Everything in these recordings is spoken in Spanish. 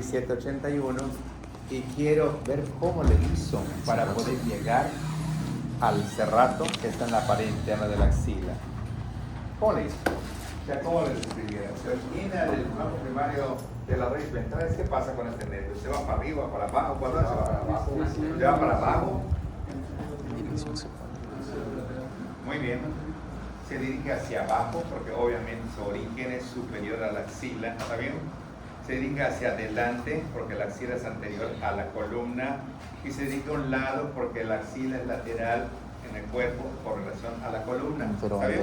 781 y quiero ver cómo le hizo para poder llegar al cerrato que está en la pared interna de la axila. ¿Cómo le hizo? O sea, ¿cómo le describiera? Se origina del flanco primario de la raíz ventral. ¿Qué pasa con este nervio? ¿Se va para arriba, para abajo? ¿Cuándo se va para abajo? ¿Se va para abajo? Muy bien. Se dirige hacia abajo porque obviamente su origen es superior a la axila. ¿Está bien? Se dirige hacia adelante porque la axila es anterior a la columna y se dirige a un lado porque la axila es lateral en el cuerpo por relación a la columna. ¿Está bien?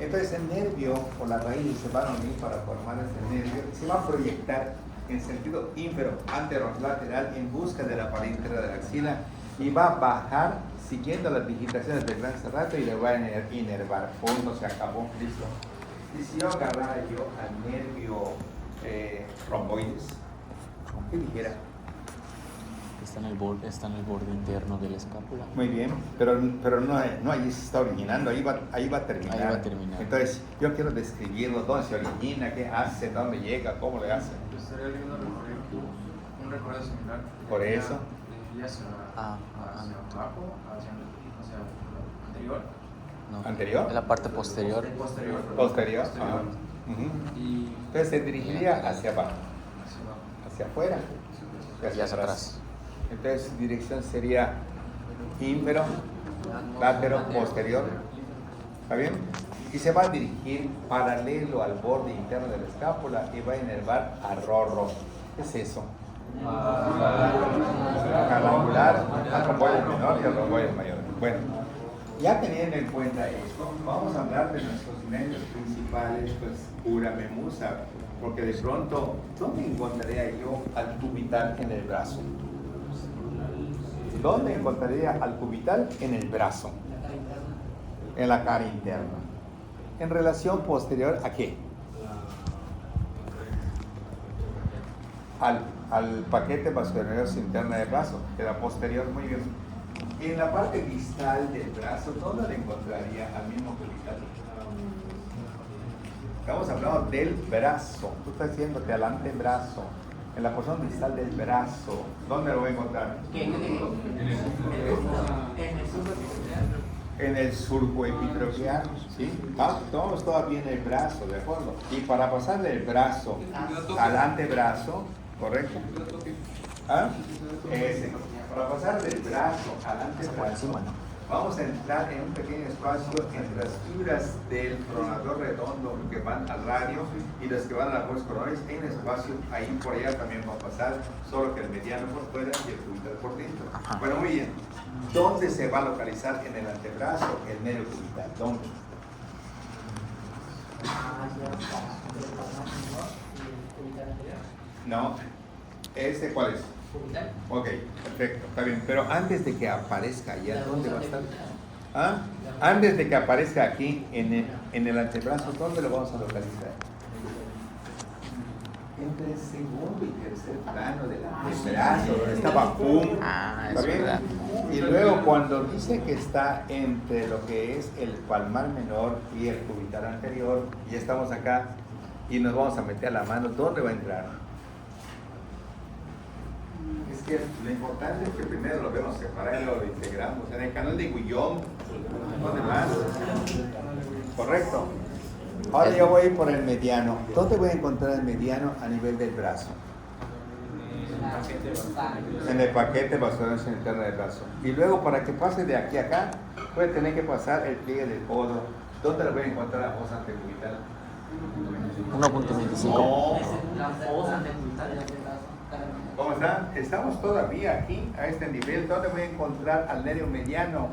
Entonces el nervio o la raíz se van a unir para formar este nervio y se va a proyectar en sentido ínfero anterolateral en busca de la pared interna de la axila y va a bajar siguiendo las digitaciones del gran cerrato y le va a inervar. Punto, se acabó, listo. Y si yo agarrara yo al nervio romboides, ¿qué dijera? Está en el borde interno de la escápula. Muy bien, pero no ahí se está originando, ahí va a terminar. Ahí va a terminar. Entonces, yo quiero describirlo, dónde se origina, qué hace, dónde llega, cómo le hace. Estaría viendo un recorrido similar. Por eso. Hacia abajo, hacia anterior. No. ¿Anterior? En la parte posterior. Posterior. Y Entonces se dirigiría hacia abajo, hacia afuera Y hacia atrás. Entonces su dirección sería ínfero, látero, posterior. ¿Está bien? Y se va a dirigir paralelo al borde interno de la escápula y va a inervar a rorro. ¿Qué es eso? Al angular, al romboide menor y al romboide mayor. Bueno, ya teniendo en cuenta esto, vamos a hablar de nuestros nervios principales, pues pura memusa, porque de pronto, ¿dónde encontraría yo al cubital en el brazo? ¿Dónde encontraría al cubital en el brazo? En la cara interna. ¿En relación posterior a qué? Al paquete vascularinoso interno del brazo, de la posterior, muy bien. En la parte distal del brazo, ¿dónde le encontraría al mismo cubital? Estamos hablando del brazo. Tú estás diciéndote al antebrazo. En la porción distal del brazo, ¿dónde lo voy a encontrar? En el surco epitroqueal, ¿sí? Estamos todavía en el brazo, ¿de acuerdo? Y para pasar del brazo al antebrazo, ¿correcto? ¿Ah? Ese. Para pasar del brazo al antebrazo, vamos a entrar en un pequeño espacio entre las fibras del pronador redondo que van al radio y las que van a las bolsas coronarias. Hay un espacio ahí por allá también va a pasar, solo que el mediano por fuera y el cubital por dentro. Bueno, muy bien. ¿Dónde se va a localizar en el antebrazo el nervio cubital? ¿Dónde? No. ¿Ese cuál es? Ok, perfecto, está bien. Pero antes de que aparezca allá, ¿dónde va a estar? ¿Ah? Antes de que aparezca aquí en el antebrazo, ¿dónde lo vamos a localizar? Entre el segundo y tercer plano del antebrazo, donde estaba pum. ¿Está bien? Y luego cuando dice que está entre lo que es el palmar menor y el cubital anterior, y estamos acá y nos vamos a meter la mano, ¿dónde va a entrar? Es que lo importante es que primero lo vemos separado y lo integramos. En el canal de Guillón, ¿dónde más? Correcto. Ahora yo voy a ir por el mediano. ¿Dónde voy a encontrar el mediano a nivel del brazo? En el paquete vascular interno del brazo. Y luego para que pase de aquí a acá, voy a tener que pasar el pliegue del codo. ¿Dónde lo voy a encontrar la fosa antecubital? 1.25. No. ¿Cómo está? Estamos todavía aquí, a este nivel. ¿Dónde voy a encontrar al nervio mediano?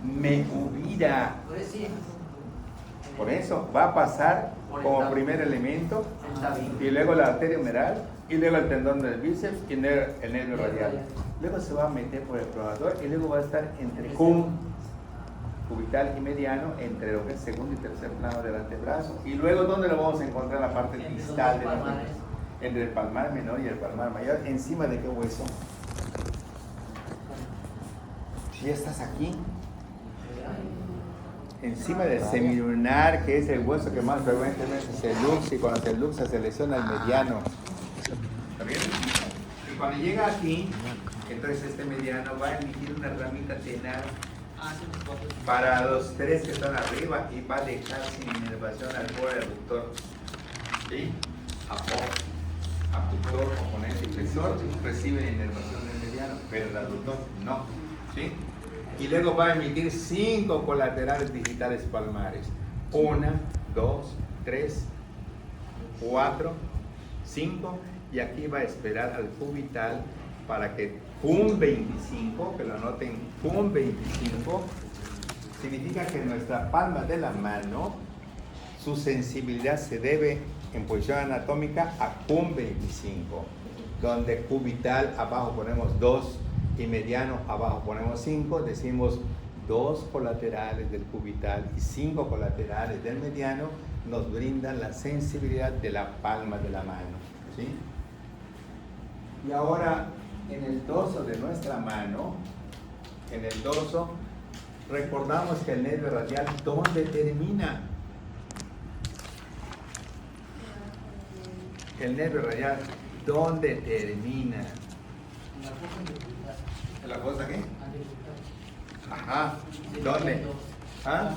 Medulla. Por eso va a pasar como primer elemento y luego la arteria humeral y luego el tendón del bíceps y el nervio radial. Luego se va a meter por el pronador y luego va a estar entre cubital y mediano, entre lo que es segundo y tercer plano del antebrazo. Y luego, ¿dónde lo vamos a encontrar? La parte distal de la mano, entre el palmar menor y el palmar mayor. ¿Encima de qué hueso? Si estás aquí, encima del semilunar, que es el hueso que más frecuentemente se luxa, y cuando se luxa se lesiona el mediano. ¿Está bien? Y cuando llega aquí, entonces este mediano va a emitir una ramita tenaz para los tres que están arriba y va a dejar sin inervación al borde aductor. ¿Sí? Abductor, oponente y flexor reciben inervación del mediano, pero el aductor no. ¿Sí? Y luego va a emitir 5 colaterales digitales palmares. 1, 2, 3, 4, 5. Y aquí va a esperar al cubital para que PUM 25, que lo anoten, PUM 25, significa que nuestra palma de la mano, su sensibilidad se debe en posición anatómica a PUM 25, donde cubital abajo ponemos 2 y mediano abajo ponemos 5, decimos 2 colaterales del cubital y 5 colaterales del mediano nos brindan la sensibilidad de la palma de la mano. ¿Sí? Y ahora en el dorso de nuestra mano, en el dorso, recordamos que el nervio radial, ¿dónde termina? El nervio radial, ¿dónde termina? ¿En la fosa qué? Ajá, ¿dónde? ¿Ah?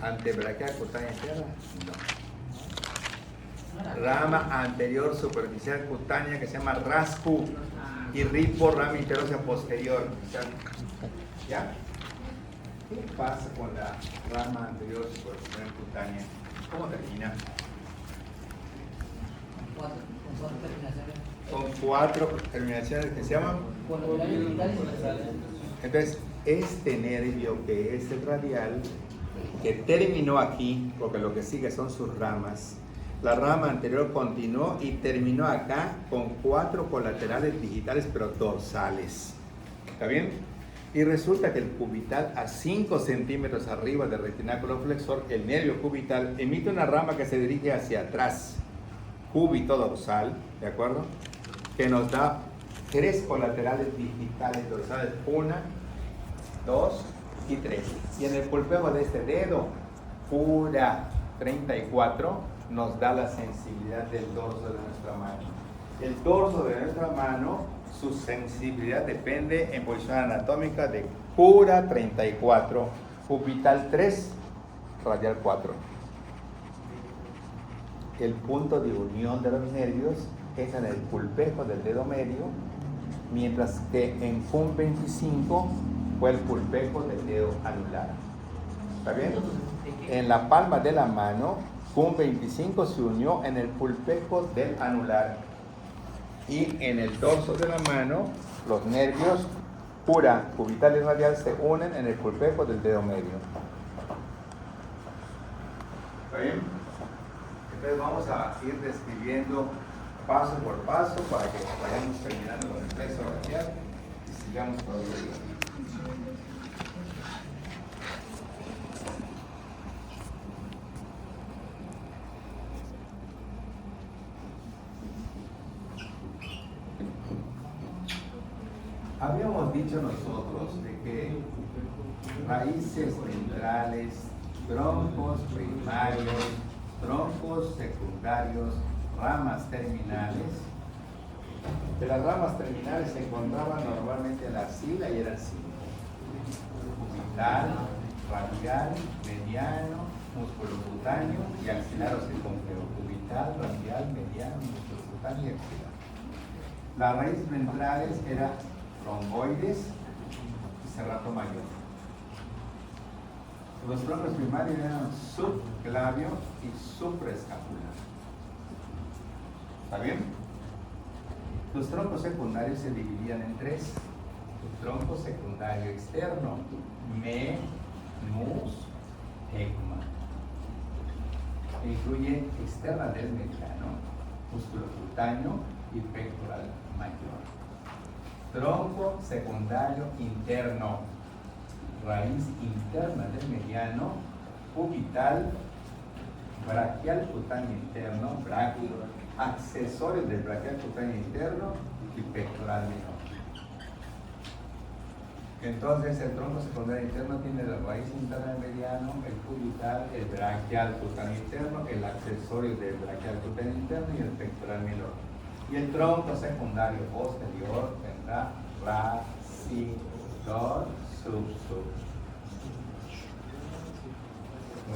¿Antebraquial cutánea interna? No. Rama anterior superficial cutánea que se llama RASCU y RIPO, rama interósea posterior. ¿Ya? ¿Qué pasa con la rama anterior superficial cutánea? ¿Cómo termina? Con 4 terminaciones que se llaman. Entonces, este nervio que es el radial, que terminó aquí, porque lo que sigue son sus ramas, la rama anterior continuó y terminó acá con 4 colaterales digitales, pero dorsales. ¿Está bien? Y resulta que el cubital, a 5 centímetros arriba del retináculo flexor, el nervio cubital emite una rama que se dirige hacia atrás, cúbito dorsal, ¿de acuerdo? Que nos da 3 colaterales digitales dorsales, 1, 2 y 3. Y en el pulpeo de este dedo, pura 34, nos da la sensibilidad del dorso de nuestra mano. El dorso de nuestra mano, su sensibilidad depende en posición anatómica de pura 34, cubital 3, radial 4. El punto de unión de los nervios es en el pulpejo del dedo medio, mientras que en PUM 25 fue el pulpejo del dedo anular. ¿Está bien? En la palma de la mano, PUM 25 se unió en el pulpejo del anular. Y en el dorso de la mano, los nervios pura, cubital y radial se unen en el pulpejo del dedo medio. ¿Está bien? Entonces vamos a ir describiendo paso por paso para que vayamos terminando con el plexo braquial y sigamos por otro día. Habíamos dicho nosotros de que raíces ventrales, troncos primarios, troncos secundarios, ramas terminales. De las ramas terminales se encontraban normalmente en la axila y eran 5. Cubital, radial, mediano, músculo cutáneo y axilar o circunflejo. Cubital, radial, mediano, músculo cutáneo y axilar. Las raíces ventrales eran tromboides y serrato mayor. Los troncos primarios eran subclavio y supraescapular. ¿Está bien? Los troncos secundarios se dividían en 3. Tronco secundario externo, me, mus, egma. Incluye externa del mediano, músculo cutáneo y pectoral mayor. Tronco secundario interno, raíz interna del mediano, cubital, braquial cutáneo interno, braquio, accesorios del braquial cutáneo interno y pectoral menor. Entonces el tronco secundario interno tiene la raíz interna del mediano, el cubital, el braquial cutáneo interno, el accesorio del braquial cutáneo interno y el pectoral menor. Y el tronco secundario posterior tendrá racidor, subsub,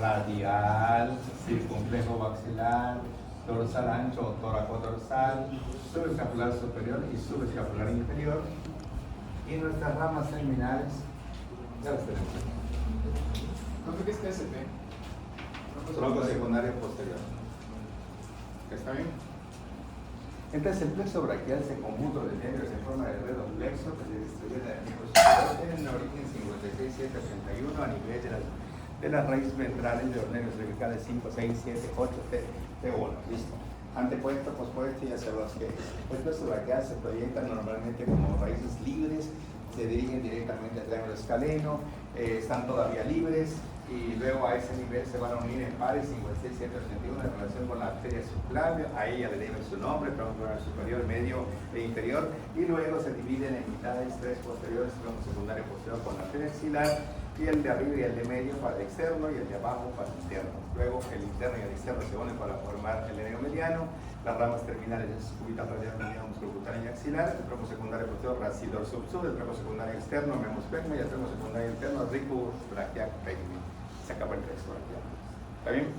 radial, circunflejo maxilar, dorsal ancho o tóraco-dorsal, subescapular superior y subescapular inferior. Y nuestras ramas terminales, ya las tenemos. ¿Cuánto que es TSP? Tronco secundario posterior. ¿Está bien? Entonces el plexo braquial se conjunto de nervios en forma de redo plexo que se distribuye en el miembro superior. Tiene un origen 56-7-81 a nivel de las raíces ventrales de los nervios cervicales 5, 6, 7, 8, T1. Listo. Antepuesto, pospuesto y hacia los que el plexo braquial se proyecta normalmente como raíces libres, se dirigen directamente al triángulo escaleno, están todavía libres y luego a ese nivel se van a unir en pares 56, 7, 81 en relación con la arteria subclavia, a ella le deben su nombre, tronco superior, medio e inferior, y luego se dividen en mitades, tres posteriores, tronco secundario posterior con la arteria axilar, y el de arriba y el de medio para el externo y el de abajo para el interno. Luego el interno y el externo se unen para formar el nervio mediano, las ramas terminales es cubital, radial, mediano, musculocutáneo y axilar, el tronco secundario posterior, racidor, subsub, el tronco secundario externo, memospegma, y el tronco secundario interno, rico, braquiac, pegma. Se acaba el texto braquial. ¿Está bien?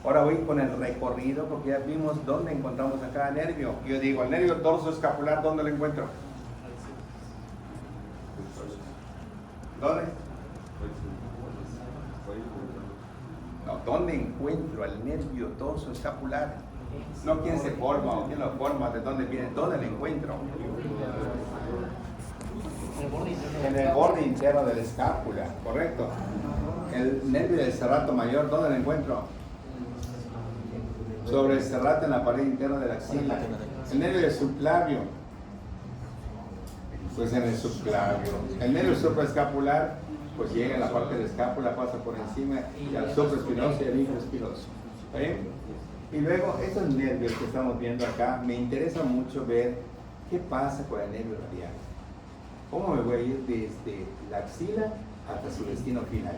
Ahora voy con el recorrido porque ya vimos dónde encontramos a cada nervio. Yo digo, el nervio dorso escapular, ¿dónde lo encuentro? ¿Dónde? No, ¿dónde encuentro al nervio dorso escapular? No quién se forma o quién lo forma, de dónde viene, ¿dónde lo encuentro? En el borde interno de la escápula, correcto. El nervio del serrato mayor, ¿dónde lo encuentro? Sobre el serrato en la pared interna de la axila. El nervio del subclavio, pues en el subclavio. El nervio supraescapular, pues llega a la parte de la escápula, pasa por encima y al supraespinoso y al infraespinoso. ¿Está bien? Y luego, estos nervios que estamos viendo acá, me interesa mucho ver qué pasa con el nervio radial. ¿Cómo me voy a ir desde la axila hasta su destino final?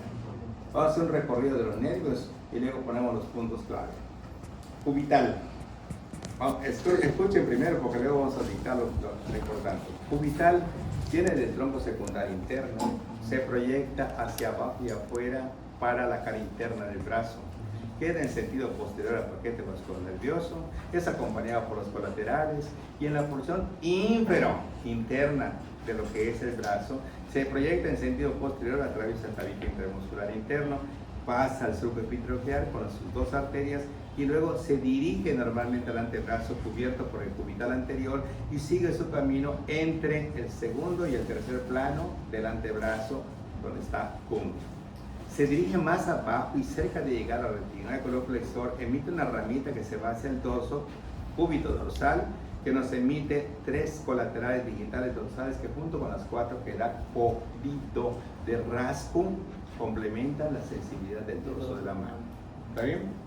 Vamos a hacer un recorrido de los nervios y luego ponemos los puntos clave. Cubital. Escuchen primero porque luego vamos a dictar lo importante. Cubital viene del tronco secundario interno, se proyecta hacia abajo y afuera para la cara interna del brazo. Queda en sentido posterior al paquete vascular nervioso, es acompañado por los colaterales y en la porción interna de lo que es el brazo, se proyecta en sentido posterior a través del tabique intermuscular interno, pasa al surco epitelial con sus dos arterias y luego se dirige normalmente al antebrazo cubierto por el cubital anterior y sigue su camino entre el segundo y el tercer plano del antebrazo donde está junto. Se dirige más abajo y cerca de llegar a la retina del color flexor emite una ramita que se va hacia el dorso, cúbito dorsal, que nos emite tres colaterales digitales dorsales que junto con las cuatro que da códido de rasgo complementan la sensibilidad del dorso de la mano. ¿Está bien?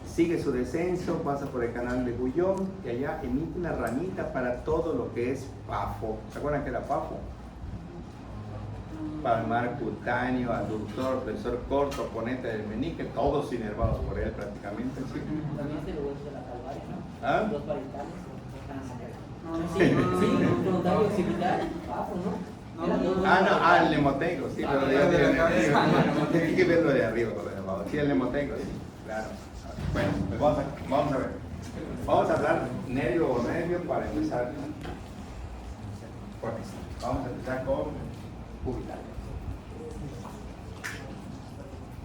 Sigue su descenso, pasa por el canal de Gullón y allá emite una ramita para todo lo que es pafo. ¿Se acuerdan que era pafo? Palmar, cutáneo, aductor, flexor corto, oponente del meñique, todos inervados por él prácticamente. ¿Sí? También se lo hueso de la calvaria, ¿no? ¿Ah? Los parietales. Sí, frontal y occipital, pafo, ¿no? El nemotengo, sí, pero de arriba. Hay que verlo de arriba con el elevado. Sí, el nemotengo, sí, claro. Bueno, pues vamos a ver. Vamos a hablar nervio por nervio para empezar con esto. Vamos a empezar con cubital.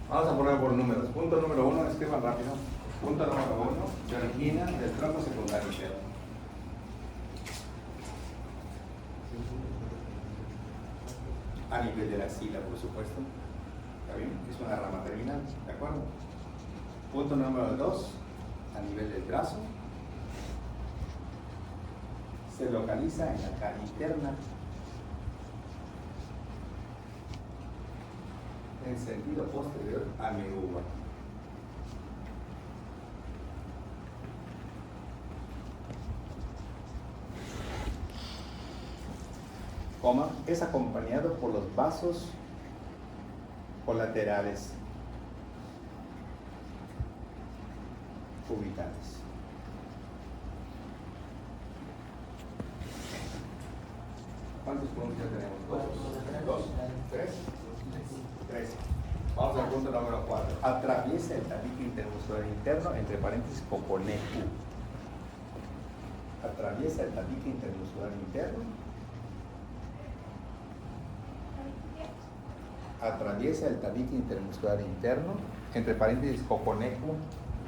Vamos a poner por números. Punto número 1, escriban rápido. Punto número 1, se origina del tronco secundario interno. A nivel de la axila, por supuesto. ¿Está bien? Es una rama terminal, ¿de acuerdo? Punto número 2, a nivel del brazo. Se localiza en la cara interna. En sentido posterior a mi uva. coma, es acompañado por los vasos colaterales cubitales. ¿Cuántos puntos ya tenemos? ¿Dos? ¿Tres? Tres. Vamos al punto número 4. Atraviesa el tabique intermuscular interno, entre paréntesis, coconecu. Atraviesa el tabique intermuscular interno. Atraviesa el tabique intermuscular interno, entre paréntesis, coconecu,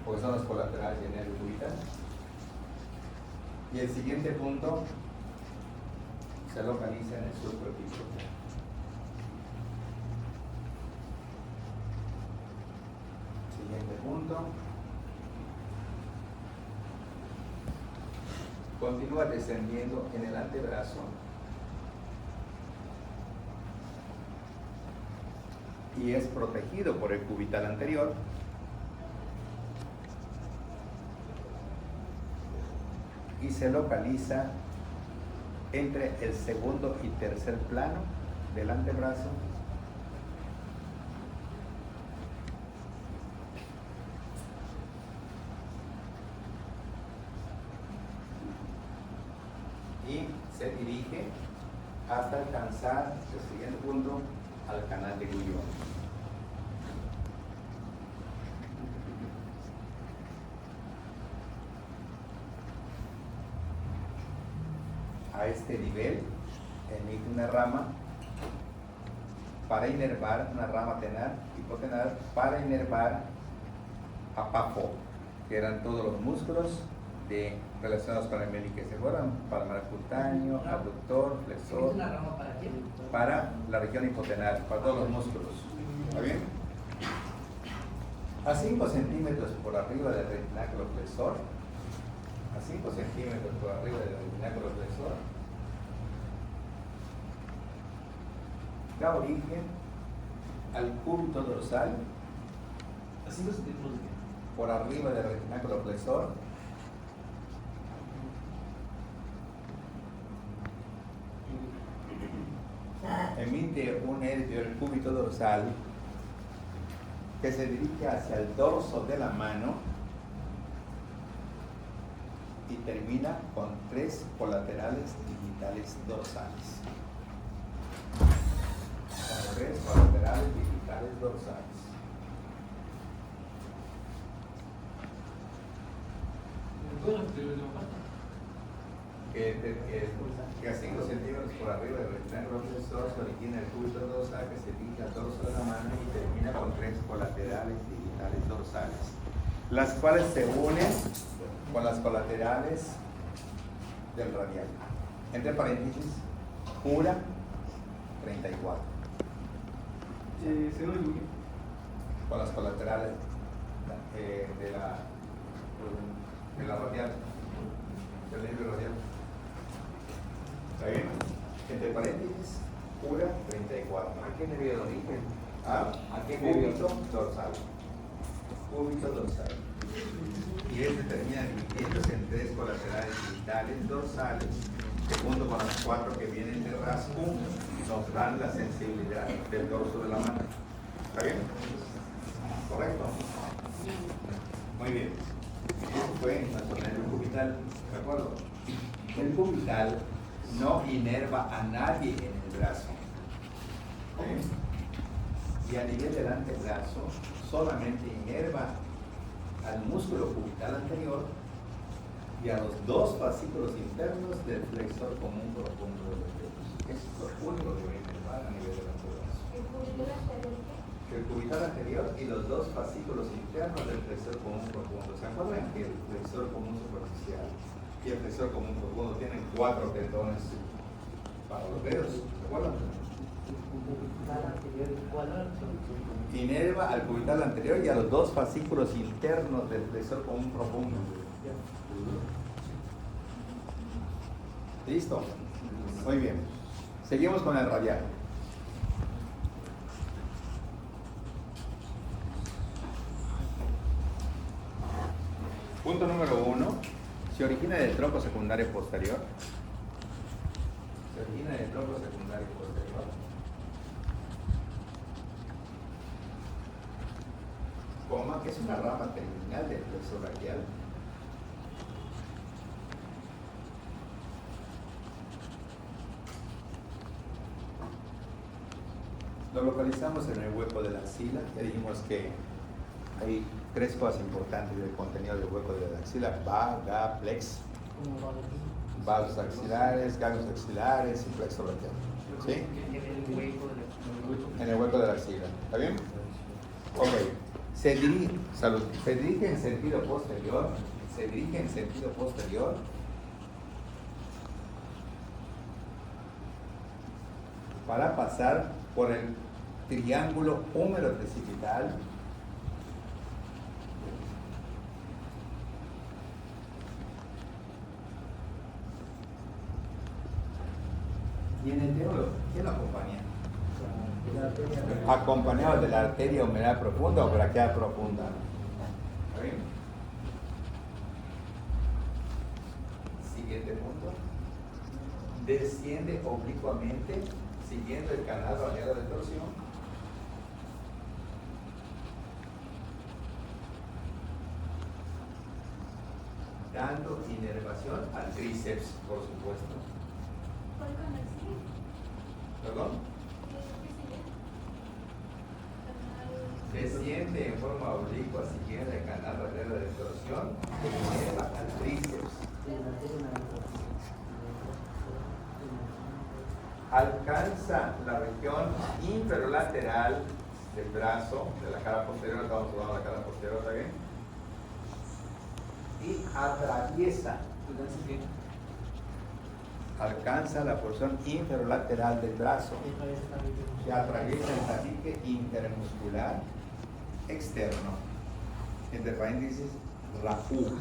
porque son los colaterales y el nervio cubital. Y el siguiente punto se localiza en el surco epicondral. Siguiente punto. Continúa descendiendo en el antebrazo y es protegido por el cubital anterior. Y se localiza entre el segundo y tercer plano del antebrazo y se dirige hasta alcanzar el siguiente punto al canal de Guillain. A este nivel emite una rama para inervar, una rama tenar, hipotenar, para inervar a Pafo, que eran todos los músculos relacionados con el meñique. ¿Se acuerdan? Palmar cutáneo, abductor, flexor. ¿Es una rama para qué? Para la región hipotenar, para todos los músculos. ¿Está bien? A 5 centímetros por arriba del retináculo flexor, a 5 centímetros por arriba del retináculo flexor, da origen al cúbito dorsal, ¿A 5 centímetros de qué? por arriba del retináculo flexor, emite un nervio, el cúbito dorsal, que se dirige hacia el dorso de la mano y termina con 3 colaterales digitales dorsales. Con 3 colaterales digitales dorsales. Que a 5 centímetros por arriba del rectángulo flexor se origina el cúbito dorsal, que se dirige al dorso de la mano y termina con 3 colaterales digitales dorsales, las cuales se unen con las colaterales del radial. Entre paréntesis, cura 34. Se lo digo. Con las colaterales de la radial, del nervio radial. ¿Está bien? Entre paréntesis, cura 34. ¿A qué nervio de origen? ¿Ah? ¿A qué nervio? Cúbito dorsal. Cúbito dorsal. Y este termina dividiéndose en 3 colaterales digitales dorsales, que junto con las 4 que vienen de rasgo, nos dan la sensibilidad del dorso de la mano. ¿Está bien? ¿Correcto? Muy bien. Eso fue nuestro nervio cubital. ¿De acuerdo? El cubital no inerva a nadie en el brazo. ¿Sí? Y a nivel del antebrazo solamente inerva al músculo cubital anterior y a los 2 fascículos internos del flexor común profundo de los dedos. Es lo único que va a inervar a nivel del antebrazo. El cubital anterior y los 2 fascículos internos del flexor común profundo. ¿Se acuerdan que el flexor común superficial y el flexor común profundo tienen 4 tendones para los dedos? ¿Se acuerdan? Inerva al cubital anterior y a los 2 fascículos internos del flexor común profundo. ¿Listo? Muy bien. Seguimos con el radial. Punto número 1. Se origina del tronco secundario posterior. Se origina en el tronco secundario posterior. Coma, que es una rama terminal del plexo braquial. Lo localizamos en el hueco de la axila. Ya dijimos que hay tres cosas importantes del contenido del hueco de la axila: vagaplex, vasos axilares, ganglios axilares y plexo braquial. ¿Sí? En el hueco de la axila. ¿Está bien? Ok. Se dirige en sentido posterior. Se dirige en sentido posterior. Para pasar por el triángulo húmero precipital. Y en el dedo, ¿quién lo acompaña? Acompañado de la arteria humeral profunda o braquial profunda. ¿Está bien? Siguiente punto. Desciende oblicuamente siguiendo el canal radial de torsión. Dando inervación al tríceps, por supuesto. ¿Perdón? Desciende en forma oblicua siguiendo el canal radial de torsión que inerva al tríceps. Alcanza la región inferolateral del brazo, de la cara posterior, estamos hablando de la cara posterior, ¿está bien? Y alcanza la porción inferolateral del brazo y atraviesa el tabique intermuscular externo, entre paréntesis, RAU.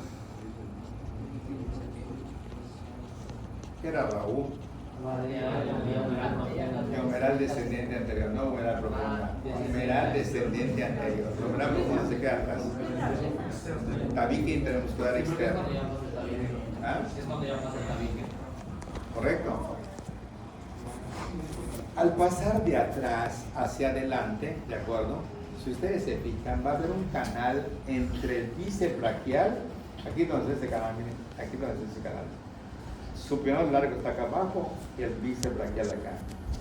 ¿Qué era RAU? Humeral descendente anterior, no humeral profunda. Humeral descendente anterior. Humeral profunda se queda atrás. Tabique intermuscular externo. ¿Ah? ¿Correcto? Al pasar de atrás hacia adelante, ¿de acuerdo? Si ustedes se fijan, va a haber un canal entre el bíceps braquial, aquí donde está ese canal, miren, aquí donde está ese canal. Superior largo está acá abajo y el bíceps braquial acá.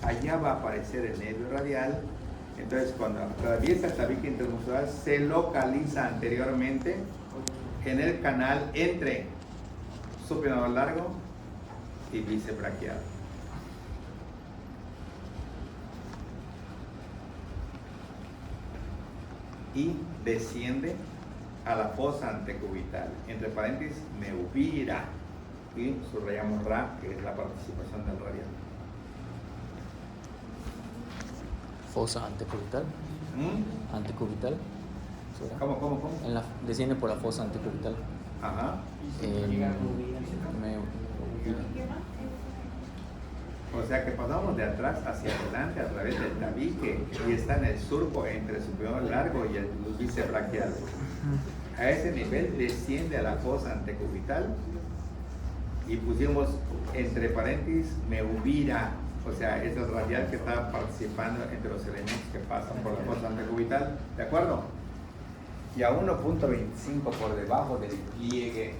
Allá va a aparecer el nervio radial. Entonces, cuando atraviesa el tabique intermuscular, se localiza anteriormente en el canal entre superior largo y bíceps braquial. Y desciende a la fosa antecubital, entre paréntesis, neuvira, y subrayamos RA, que es la participación del radial. Fosa antecubital. Antecubital. ¿Será? ¿Cómo? Desciende por la fosa antecubital. Ajá. O sea que pasamos de atrás hacia adelante a través del tabique y está en el surco entre el superior largo y el bíceps braquial. A ese nivel desciende a la fosa antecubital y pusimos entre paréntesis neuvira, o sea, es el radial que está participando entre los elementos que pasan por la fosa antecubital, ¿de acuerdo? Y a 1.25 por debajo del pliegue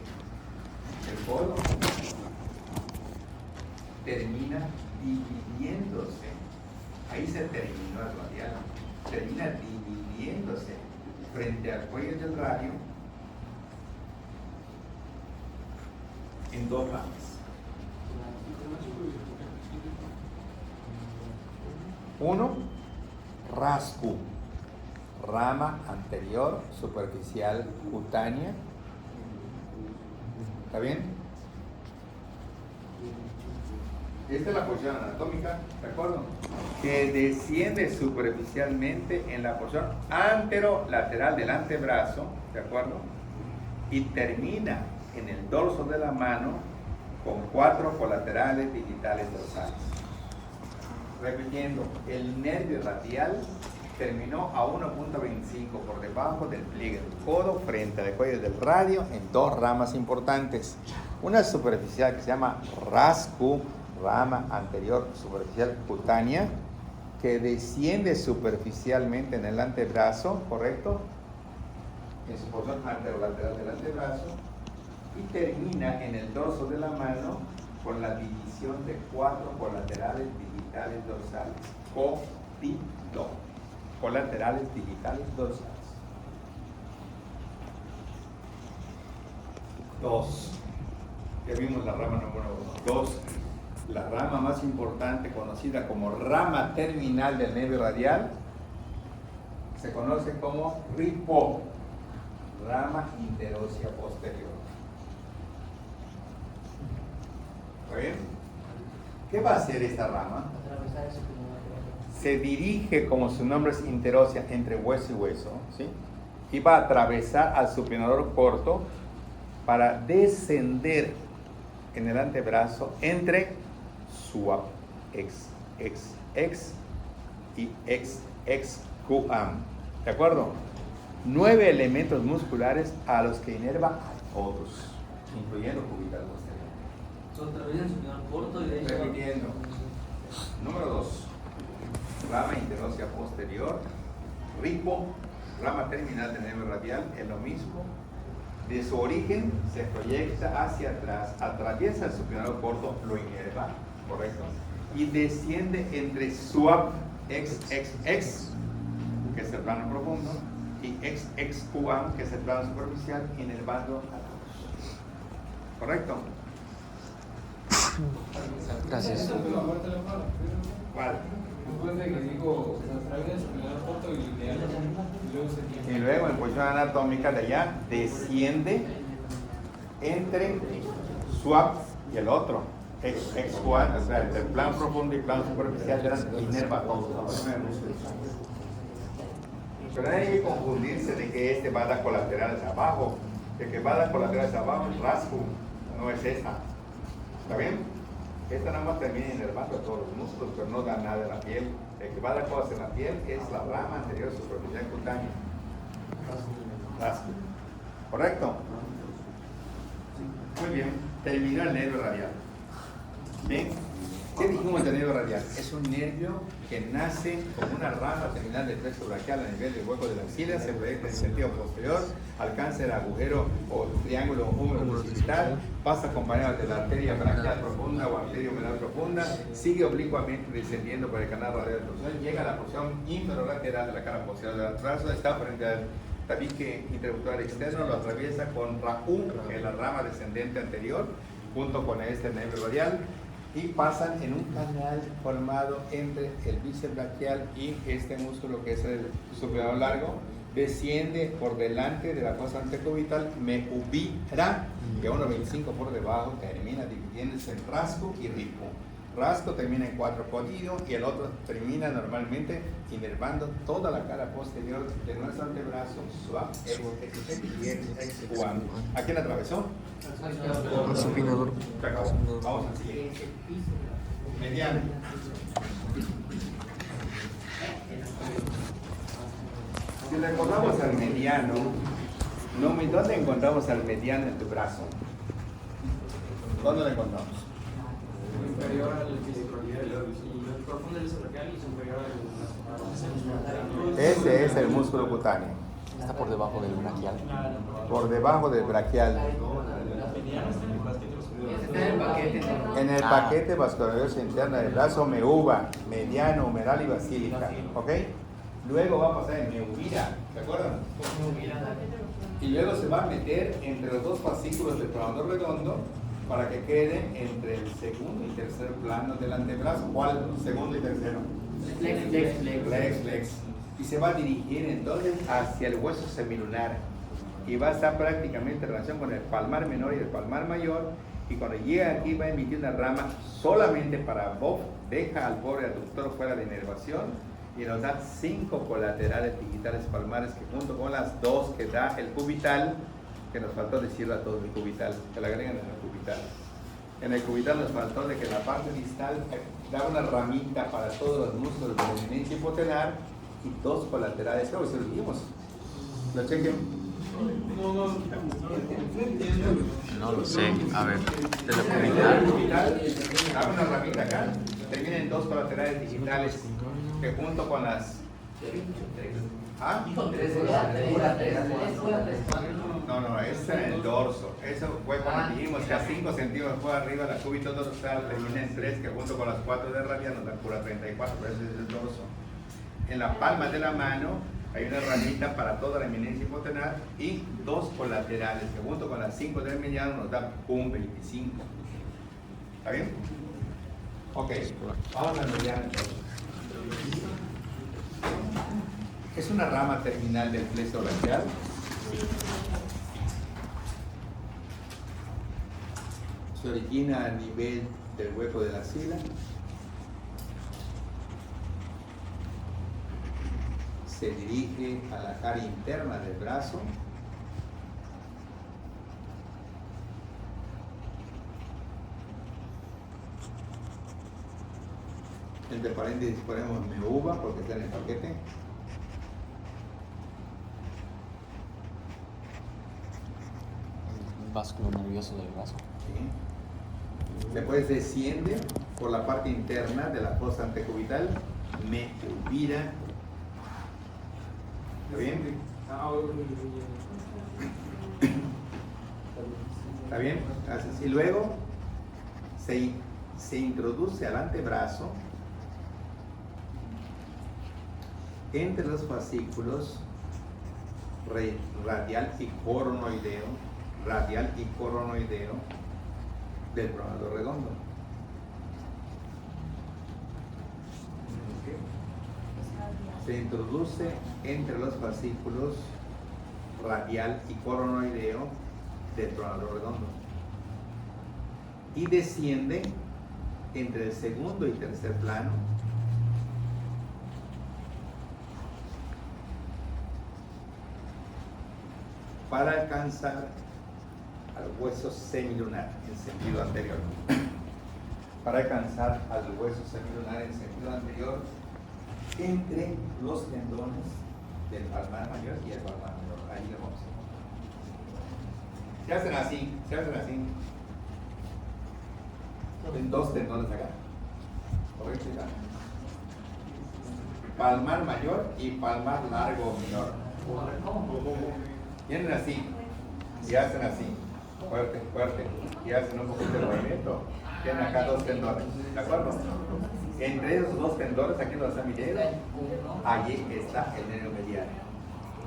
del codo termina dividiéndose. Ahí se terminó el radial. Termina dividiéndose frente al cuello del radio en dos ramas. Uno, rascu, rama anterior superficial cutánea. ¿Está bien? Esta es la posición anatómica, ¿de acuerdo? Que desciende superficialmente en la porción anterolateral del antebrazo, ¿de acuerdo? Y termina en el dorso de la mano con 4 colaterales digitales dorsales. Repitiendo, el nervio radial terminó a 1.25 por debajo del pliegue del codo frente al cuello del radio en dos ramas importantes. Una superficial que se llama rascu, rama anterior superficial cutánea que desciende superficialmente en el antebrazo, ¿correcto? En su porción anterolateral del antebrazo y termina en el dorso de la mano con la división de 4 colaterales digitales dorsales. CODIDO. Colaterales digitales dorsales. 2. Ya vimos la rama número 1. 2. La rama más importante, conocida como rama terminal del nervio radial, se conoce como RIPO, rama interósea posterior. ¿Está bien? ¿Qué va a hacer esta rama? Atravesar ese supinador. Se dirige, como su nombre es interósea, entre hueso y hueso, ¿sí? Y va a atravesar al supinador corto para descender en el antebrazo entre SUAP, ex y ex QAM. ¿De acuerdo? 9 elementos musculares a los que inerva a todos, incluyendo cubital posterior. Otra vez el supinador corto y de ahí. Repitiendo. Número 2. Rama interósea posterior. RIPO, rama terminal del nervio radial, es lo mismo. De su origen se proyecta hacia atrás, atraviesa el supinador corto, lo inerva, ¿correcto? Y desciende entre SUAP, ex, que es el plano profundo, y ex QAM, que es el plano superficial, inervando a todos. ¿Correcto? Gracias. ¿Cuál? Después de que digo, se atraviesa el supinador corto y luego se tiene. Y luego en posición anatómica de allá desciende entre SUAP y el otro, ex QAM, o sea, el plano profundo y plano superficial inerva a todos. Pero no hay que confundirse de que este va a dar colaterales abajo. El que va a dar colaterales abajo es rasgo, no es esta. ¿Está bien? Esta nada más termina inervando todos los músculos, pero no da nada en la piel. El que va a dar cosas en la piel es la rama anterior superficial cutánea. Rasgo. ¿Correcto? Muy bien. Terminó el nervio radial. ¿Bien? ¿Qué dijimos del nervio radial? Es un nervio que nace como una rama terminal del plexo braquial a nivel del hueco de la axila, se proyecta en sentido posterior, alcanza el agujero o triángulo húmero occipital, pasa acompañado de la arteria braquial profunda o arteria humeral profunda, sigue oblicuamente descendiendo por el canal radial de torsión, llega a la porción inferolateral de la cara posterior del brazo, está frente al tabique interruptor externo, lo atraviesa con RAU, que es la rama descendente anterior, junto con este nervio radial, y pasan en un canal formado entre el bíceps braquial y este músculo que es el supinador largo, desciende por delante de la fosa antecubital, me ubira, que a 1.25 por debajo termina dividiéndose en rasgo y ripo. Rasgo termina en 4 códidos y el otro termina normalmente inervando toda la cara posterior de nuestro antebrazo, SUAP, ex QAM. ¿A quién atravesó? El supinador. Se acabó. Vamos al siguiente. Mediano. Si le encontramos al mediano, ¿dónde encontramos al mediano en tu brazo? ¿Dónde lo encontramos? Inferior al físico y el profundo del braquial y superior al. Ese es el músculo cutáneo. Está por debajo del braquial. Por debajo del braquial. En el paquete vascular interno del brazo meuva, mediano, humeral y basílica. ¿Ok? Luego va a pasar en meuvira, ¿se acuerdan? Y luego se va a meter entre los dos fascículos del planador redondo para que queden entre el segundo y tercer plano del antebrazo. ¿Cuál? Segundo y tercero. Flex. Y se va a dirigir entonces hacia el hueso semilunar y va a estar prácticamente en relación con el palmar menor y el palmar mayor, y cuando llega aquí va a emitir una rama solamente para Bob, deja al pobre aductor fuera de inervación y nos da 5 colaterales digitales palmares que junto con las 2 que da el cubital, que nos faltó decirlo a todos el cubital, que la agregan en el cubital. En el cubital nos faltó de que la parte distal da una ramita para todos los músculos de la eminencia hipotelar y 2 colaterales. Creo que se lo dijimos. ¿Lo chequen? No entiendo. No lo sé. A ver, de la El cubital. cubital, dame una ramita acá, termina en dos colaterales digitales que junto con las... ¿Ah? No, ese es en el dorso. Eso fue cuando dijimos que a 5 centímetros fue arriba la cúbito dorsal termina en 3, que junto con las 4 de radial nos da cura 34, pero ese es el dorso. En la palma de la mano hay una ramita para toda la eminencia hipotenar y dos colaterales, que junto con las 5 del mediano nos da un 25. ¿Está bien? Ok, vamos a mediano entonces. Es una rama terminal del plexo braquial. Se origina a nivel del hueco de la axila. Se dirige a la cara interna del brazo. Entre paréntesis ponemos meuva porque está en el paquete. Básculo nervioso del brazo. ¿Sí? Después desciende por la parte interna de la fosa antecubital, meuvira. ¿Está bien? ¿Está bien? Gracias. Y luego se introduce al antebrazo entre los fascículos radial y coronoideo del pronador redondo. Se introduce entre los fascículos radial y coronoideo del pronador redondo y desciende entre el segundo y tercer plano para alcanzar al hueso semilunar en sentido anterior. Para alcanzar al hueso semilunar en sentido anterior entre los tendones del palmar mayor y el palmar menor. Ahí lo vamos a hacer. Se hacen así. En dos tendones acá. ¿Correcto? Palmar mayor y palmar largo menor. Vienen así y hacen así, fuerte, y hacen un poquito de movimiento. Tienen acá dos tendones, ¿de acuerdo? Entre esos dos tendones, aquí donde está mi dedo, allí está el nervio mediano.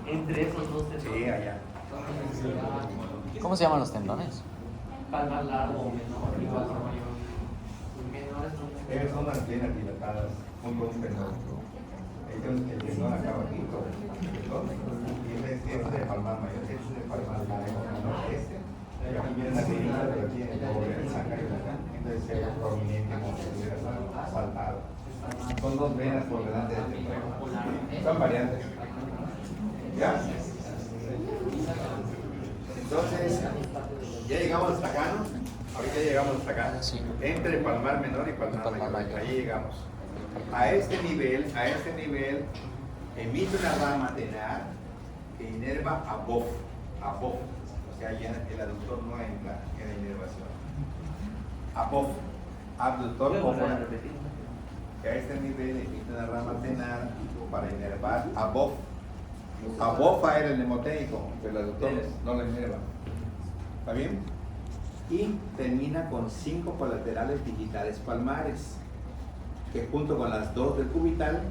Entre esos dos tendones. Sí, allá. ¿Cómo se llaman los tendones? Palmar largo, menor, igual mayor. Menores Ellos son las piernas dilatadas junto a un tendón. El tendón acaba aquí, y este es de palmar mayor, este es de palmar largo, no este. Y aquí viene la tirita, pero tiene el sangre acá, entonces se ve prominente como si hubiera saltado. Son dos venas por delante del tendón. Son variantes. ¿Ya? Entonces, ya llegamos hasta acá, ¿no? Ahorita ya llegamos hasta acá. Sí. Entre palmar menor y palmar mayor. Ahí llegamos. A este nivel, emite una rama tenar que inerva a BOF. O sea, ya el aductor no entra en la inervación. A BOF, abductor pómulo. Que a este nivel emite una rama tenar para inervar a BOF. A BOFA era el mnemoteico, pero el aductor no lo inerva. ¿Está bien? Y termina con 5 colaterales digitales palmares, que junto con las 2 del cubital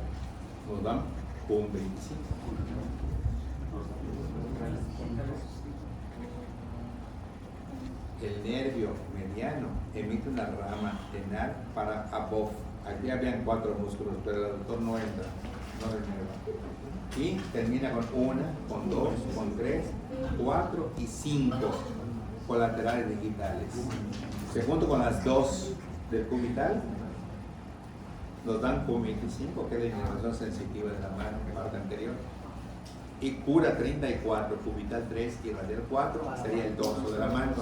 nos dan un 25. El nervio mediano emite una rama tenar para ABOF. Aquí habían 4 músculos, pero el aductor no entra, no lo inerva. Y termina con 1, con 2, con 3, 4 y 5 colaterales digitales, que junto con las 2 del cubital nos dan un 25, que es la inervación sensitiva de la mano, parte anterior, y cura 34, cubital 3 y radial 4, sería el dorso de la mano.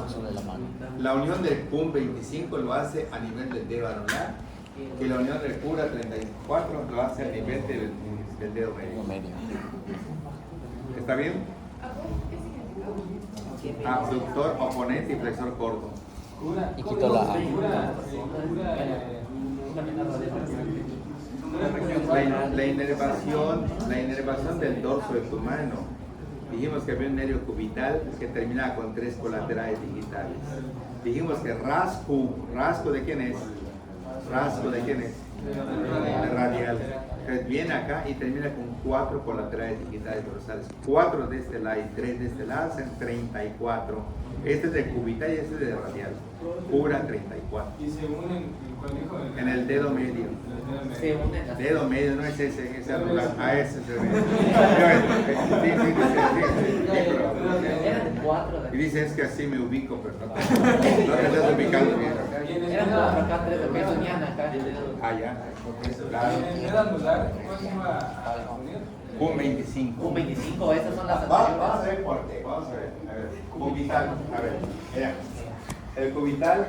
La unión del PUM 25 lo hace a nivel del dedo anular, y la unión del cura 34 lo hace a nivel del dedo medio. ¿Está bien? Abductor, oponente y flexor corto. Y quito la A. La inervación del dorso de tu mano. Dijimos que había un nervio cubital que terminaba con 3 colaterales digitales. Dijimos que rasgo ¿de quién es? Rasgo ¿de quién es? Radial. Entonces viene acá y termina con 4 colaterales digitales dorsales. 4 de este lado y 3 de este lado hacen 34. Este es de cubital y este es de radial. Cubra 34. Y se unen, ¿cuál dijo? En el dedo medio. Se unen las Dedo medio, no es ese anular. A ese se ve. Eran 4 Y de dice, es que así me ubico, pero no te estás ubicando bien. Eran 4 acá, 3 de acá, unían acá. Ah, ya. Claro. En el anular, ¿cómo se iba a unir? Un 25. Un 25, esas son las Vamos a anteriores. ver por qué. Vamos a ver. A ver. Cubital. A ver. Mira. El cubital,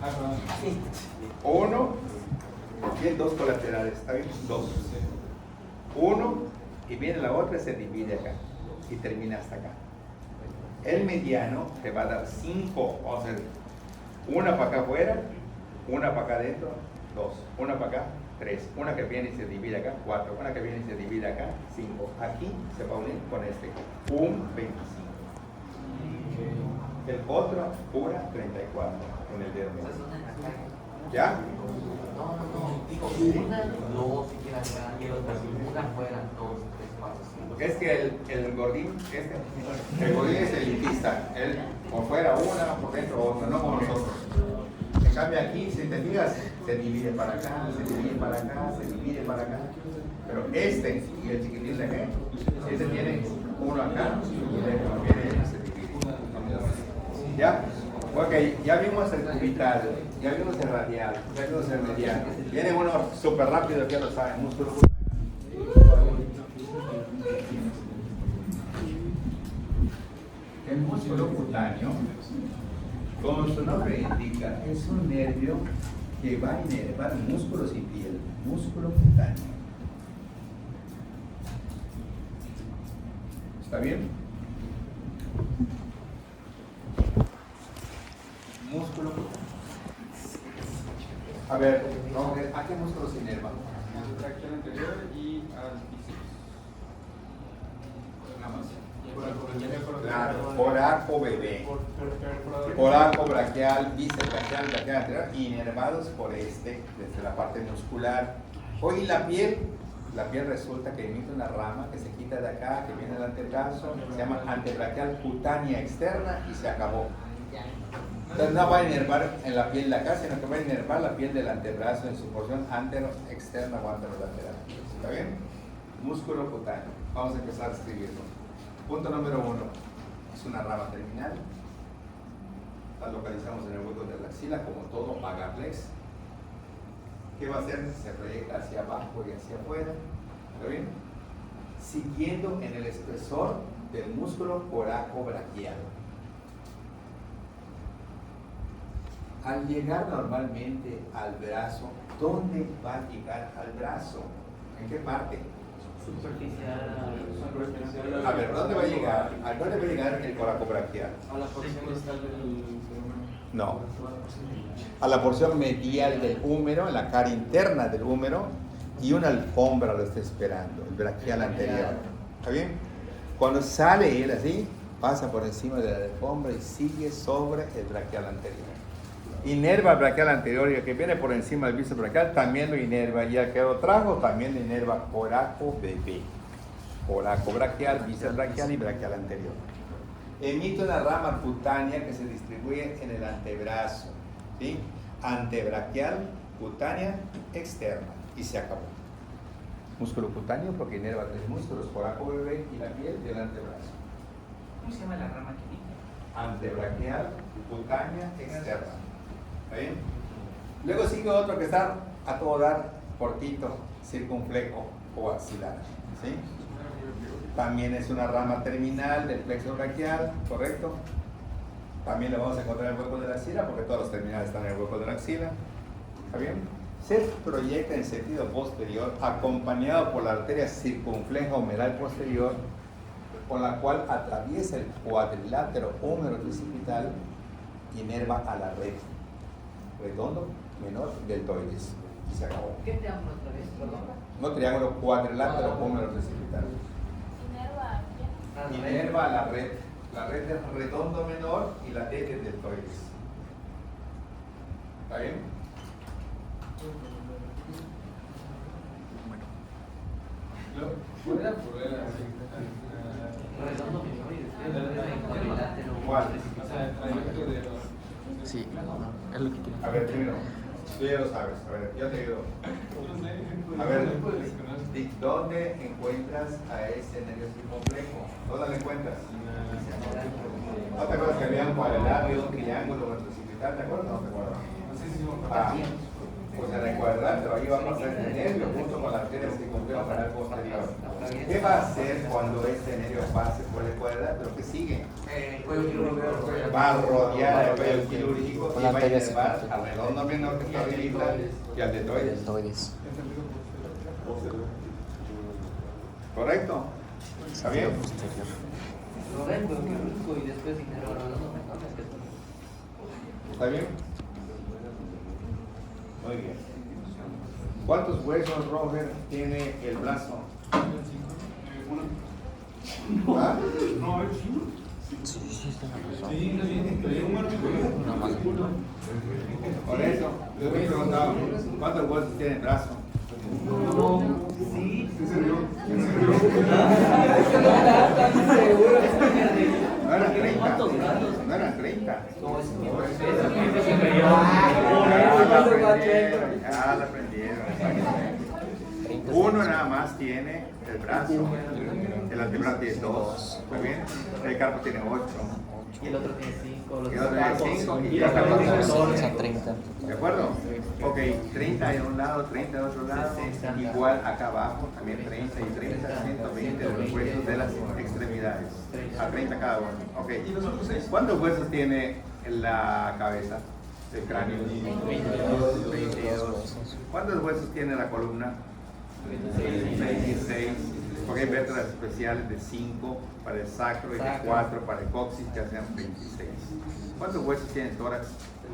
Ah, perdón. 1. Tiene 2 colaterales. ¿Está bien? 2. 1. Y viene la otra, se divide acá. Y termina hasta acá. El mediano te va a dar 5. Vamos a ver. Una para acá afuera. Una para acá adentro. 2. Una para acá. 3. Una que viene y se divide acá. 4. Una que viene y se divide acá. 5. Aquí se va a unir con este. Un 25. El otro, pura 34. En el dedo medio. ¿Ya? No. Digo, una, 2, si quieren acá, y el otro, una afuera, 2, 3, 4, 5. Es que el gordín, el gordín es elitista. Él por fuera una, por dentro otra, no como nosotros. En cambio aquí, si te fijas, se divide para acá, se divide para acá, se divide para acá. Pero este y el chiquitín de acá, este tiene uno acá y el otro viene y se divide. ¿Ya? Ok, ya vimos el cubital, ya vimos el radial, ya vimos el mediano. Viene uno súper rápido, que ya lo saben, músculo cutáneo. El músculo cutáneo, como su nombre indica, es un nervio que va a inervar músculos y piel, músculo cutáneo. ¿Está bien? Músculo cutáneo. A ver, vamos a ver, ¿a qué músculo se inerva? Al tracción anterior y al bíceps. Nada más. Claro, coraco bebé, coraco braquial, bíceps braquial, braquial anterior, inervados por este, desde la parte muscular. Hoy la piel resulta que emite una rama que se quita de acá, que viene del antebrazo, se llama antebraquial cutánea externa y se acabó. Entonces no va a inervar en la piel de acá, sino que va a inervar la piel del antebrazo en su porción antero externa o anterolateral. ¿Está bien? Músculo cutáneo. Vamos a empezar a escribirlo. Punto número 1. Es una rama terminal. La localizamos en el hueco de la axila, como todo agaplex. ¿Qué va a hacer? Se proyecta hacia abajo y hacia afuera. ¿Está bien? Siguiendo en el espesor del músculo coracobraquial. Al llegar normalmente al brazo, ¿dónde va a llegar al brazo? ¿En qué parte? Superficial. A ver, ¿dónde va a llegar? ¿A dónde va a llegar el coracobraquial? A la porción distal del No. A la porción medial del húmero, en la cara interna del húmero, y una alfombra lo está esperando, el braquial anterior. ¿Está bien? Cuando sale él así, pasa por encima de la alfombra y sigue sobre el braquial anterior. Inerva el braquial anterior y el que viene por encima del bíceps braquial también lo inerva, y el que lo trajo también lo inerva coraco bebé. Coraco braquial, bíceps braquial y braquial anterior. Emite una rama cutánea que se distribuye en el antebrazo, ¿sí? Antebraquial, cutánea, externa, y se acabó. Músculo cutáneo porque inerva 3 músculos, coraco bebé y la piel del antebrazo. ¿Cómo se llama la rama que dice? Antebraquial, cutánea, externa. ¿Está bien? Luego sigue otro que está a todo dar, cortito, circunflejo o axilar, ¿sí? También es una rama terminal del plexo braquial, ¿correcto? También lo vamos a encontrar en el hueco de la axila, porque todos los terminales están en el hueco de la axila. ¿Está bien? Se proyecta en sentido posterior, acompañado por la arteria circunfleja humeral posterior, con la cual atraviesa el cuadrilátero húmero-tricipital y inerva a la red redondo menor deltoides. Y se acabó. ¿Qué triángulo otra vez? Perdón. No triángulo cuadrilátero húmero-tricipital. Inerva a la red del redondo menor y la T del deltoides. ¿Está bien? Redondo menor y después cuadrilátero. ¿Cuál? Sí, es lo que quiero. A ver, primero, tú ya lo sabes. A ver, yo te digo. A ver, ¿dónde encuentras a ese nervio circunflejo? ¿Dónde lo encuentras? ¿No te acuerdas que había un cuadrilátero, un triángulo, un tricipital? ¿Te acuerdas o no te acuerdas? Ah, pues en el cuadrilátero ahí va a pasar este nervio junto con la arteria circunflejo canal posterior. ¿Qué va a hacer cuando este nervio pase por el cuadrilátero? ¿Qué sigue? Va a rodear el cuello quirúrgico y va a inervar al redondo menor que está arriba y al deltoides. Deltoides. ¿Correcto? ¿Está bien? Posterior. Redondo quirúrgico y después inerva redondo menor. ¿Está bien? Muy bien. ¿Cuántos huesos, Robert, tiene el brazo? ¿Ah? Sí, está en la razón. Una más. Por eso, yo me he preguntado, ¿cuántos huesos tiene el brazo? Sí. No eran 30. No eran 30. Ya la aprendieron. Uno nada más tiene el brazo. El antebrazo tiene 2. ¿Está bien? El carpo tiene 8. Y el otro tiene 5. Y el otro tiene 5. Y ya está Son 30. ¿De acuerdo? Ok, 30 en un lado, 30 en otro lado. Igual acá abajo, también 30 y 30, 120 de los huesos de las extremidades. A 30 cada uno. Ok. ¿Cuántos huesos tiene en la cabeza? El cráneo. 22. ¿Cuántos huesos tiene la columna? 26. Porque hay vértebras especiales de 5 para el sacro y de 4 para el coxis, que hacen 26. ¿Cuántos huesos tiene el tórax?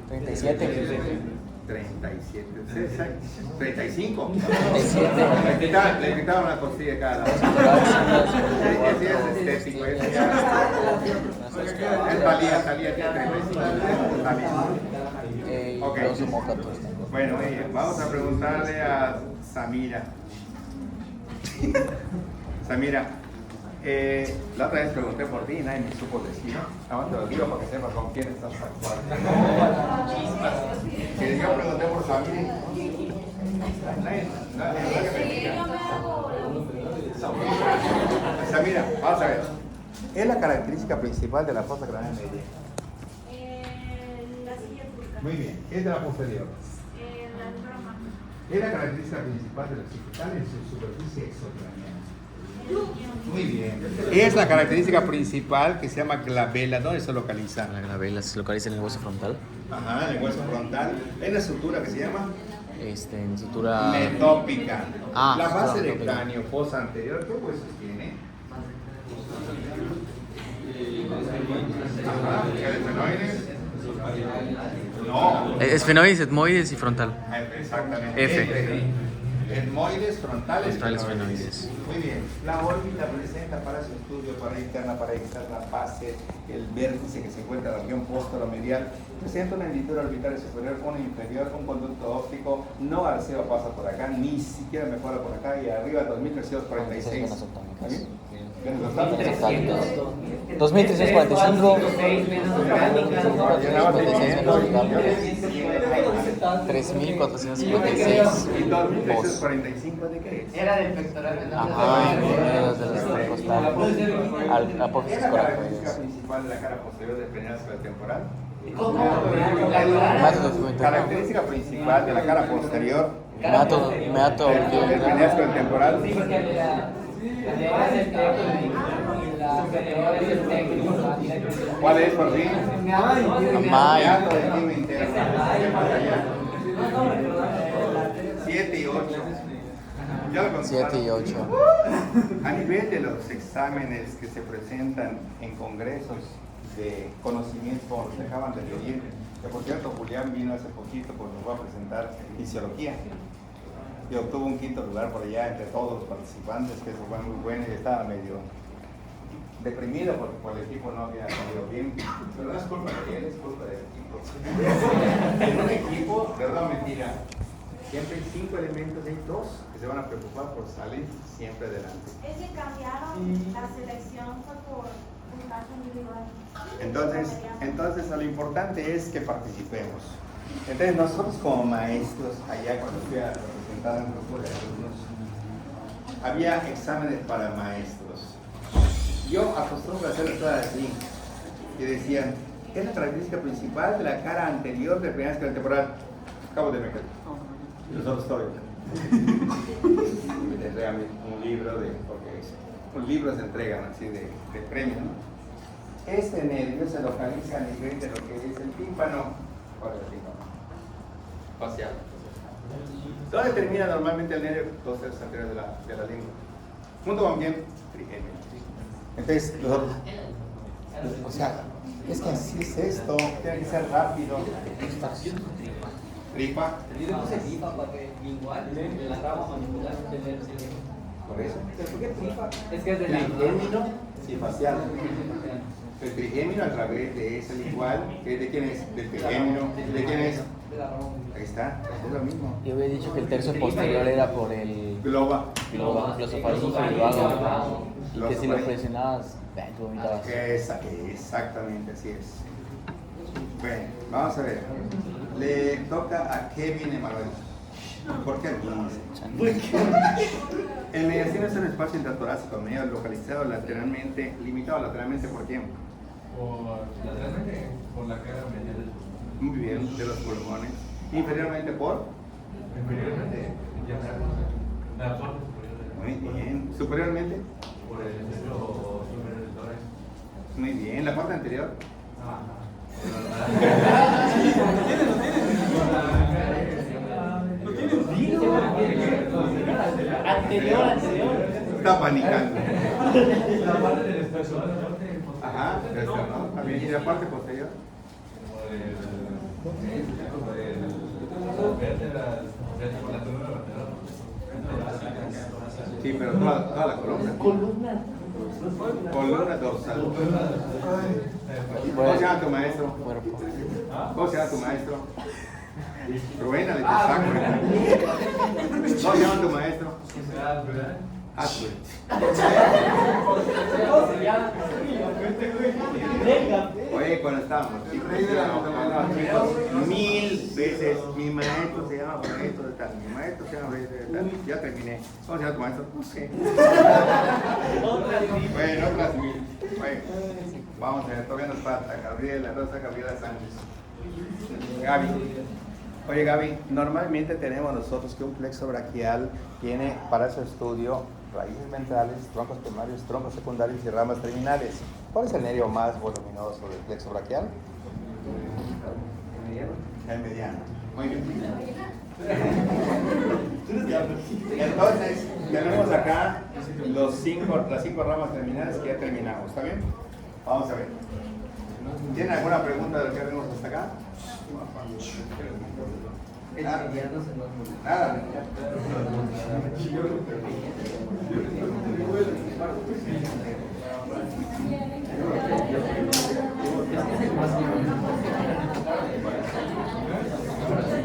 37. 37. 35. 37. Le quitaron la costilla de cada lado. Ese es estético. Ese ya es Talía tiene 35. Ok. Yo sumo 14. Bueno, vamos a preguntarle a Samira. Samira, la otra vez pregunté por ti y nadie me supo decir. Ahora te lo digo para que sepas con quién estás actuando. Que yo pregunté por Samira. Samira, vamos a ver. ¿Es la característica principal de la fosa craneal media? La silla turca. Muy bien. ¿Qué es de la posterior? La broma. Es la característica principal del occipital en su superficie exocraniana. Muy bien. Es la característica principal que se llama glabela. ¿Dónde se localiza? La glabela se localiza en el hueso frontal. Ajá, en el hueso frontal. ¿Es la estructura que se llama? En sutura. Metópica. Ah, La base sutura del metópica. cráneo, fosa anterior, ¿qué huesos tiene? Ajá, ¿esfenoides? No. Esfenoides, etmoides y frontal. Exactamente. F. Etmoides, frontales, Frontales, esfenoides. esfenoides. Muy bien. La órbita presenta para su estudio, para interna, para externa, base, el vértice que se encuentra en la región póstero-medial. Presenta una hendidura orbital superior, una inferior, un conducto óptico. No arceo pasa por acá, ni siquiera mejora por acá. Y arriba 2346. ¿Está bien? ¿Bien resultado? 2345. 3456. ¿Y 2345 de qué es? Era del pectoral. Ajá, del costal. Al apófisis ¿Qué es la característica coracoides. principal de la cara posterior del peneasco temporal? Método Característica principal de la cara posterior Meato del peneasco temporal. ¿Cuál es por fin? Amay. Meato del timo interno. 7 y 8. Ya lo contestaron. 7 y 8. A nivel de los exámenes que se presentan en congresos de conocimiento, como los que acaban de pedir, que por cierto Julián vino hace poquito, pues nos va a presentar fisiología. Y obtuvo un 5º lugar por allá entre todos los participantes, que eso fue muy bueno y estaba medio deprimido porque por el equipo no había salido bien. Pero no es culpa de él, es culpa del equipo. En un equipo, verdad o mentira, siempre hay 5 elementos, hay 2 que se van a preocupar por salir siempre adelante. Es que cambiaron la selección fue por puntaje individual. Entonces lo importante es que participemos. Entonces nosotros como maestros, allá cuando fui a representar a un grupo de alumnos, había exámenes para maestros. Yo acostumbro a hacer todas así, que decían, es la característica principal de la cara anterior de primera escala temporal. Acabo de meter. Y nosotros todo. Me tendré un libro porque un libro se entregan así de premio, ¿no? Este nervio se localiza a nivel de lo que es el tímpano. ¿Cuál es el tímpano? Facial. ¿Dónde termina normalmente el nervio? 2 tercios anteriores de la lengua. Junto con quién? Trigémino. Entonces, o sea, es que así es esto, tiene que ser rápido. Tripa. Yo puse tripa para que igual en la rama mandibular tener Por eso. ¿Pero por qué tripa? Es que es de la Trigémino y facial. El trigémino a través de ese igual, ¿de quién es? Del trigémino. ¿De quién es? de la rama mandibular. Ahí está, es lo mismo. Yo había dicho que el tercio posterior era por el Globa. glosofaringe y vago. Y que si lo presionabas, tú vomitabas. Exactamente, así es. Bueno, vamos a ver. Le toca a Kevin Emanuel. ¿Por qué? El mediastino es un espacio intratorácico medio localizado lateralmente, limitado lateralmente por quién? Lateralmente por la cara medial del pulmón. Muy bien, de los pulmones. Inferiormente por. Inferiormente, ya la parte superior del Muy bien. Superiormente. por el centro superior del tórax. Muy bien. La parte anterior. Anterior. Está panicando. La parte del esternón norte. Ajá, del esternón. También. ¿Y la parte posterior? Las vértebras, por la columna vertebral. Sí, pero toda la columna. Columna dorsal. ¿Cómo se llama tu maestro? Cuerpo. ¿Cómo se llama tu maestro? Rubén, le te saco. ¿Cómo se llama tu maestro? Aswell. Oye, cuando estábamos chicos, chicos, 1000 veces, mi maestro se llama maestro de tal, mi maestro se llama maestro de tal. Ya terminé. ¿Cómo se llama tu maestro? No sé. Bueno, otras 1000. Bueno, vamos a ver, todavía nos falta. Gabriela Sánchez. Gaby. Oye Gaby, normalmente tenemos nosotros que un plexo braquial tiene para su estudio raíces ventrales, troncos primarios, troncos secundarios y ramas terminales. ¿Cuál es el nervio más voluminoso del plexo braquial? El mediano. Muy bien. Entonces, tenemos acá las 5 ramas terminales que ya terminamos. ¿Está bien? Vamos a ver. ¿Tienen alguna pregunta de lo que vemos hasta acá? Nada.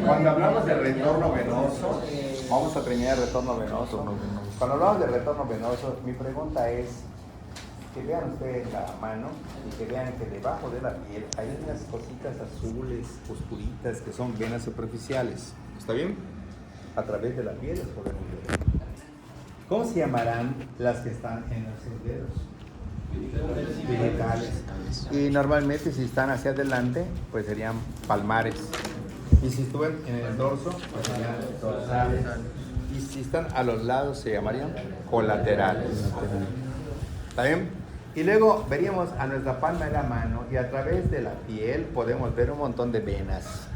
Cuando hablamos de retorno venoso, vamos a terminar el retorno venoso. Cuando hablamos de retorno venoso, mi pregunta es que vean ustedes la mano y que vean que debajo de la piel hay unas cositas azules, oscuritas, que son venas superficiales. ¿Está bien? A través de la piel las podemos ver. ¿Cómo se llamarán las que están en los dedos? Vegetales. Y normalmente si están hacia adelante, pues serían palmares. Y si estuvieran en el dorso, pues serían dorsales. Y si están a los lados, se llamarían colaterales. ¿Está bien? Y luego veríamos a nuestra palma de la mano y a través de la piel podemos ver un montón de venas.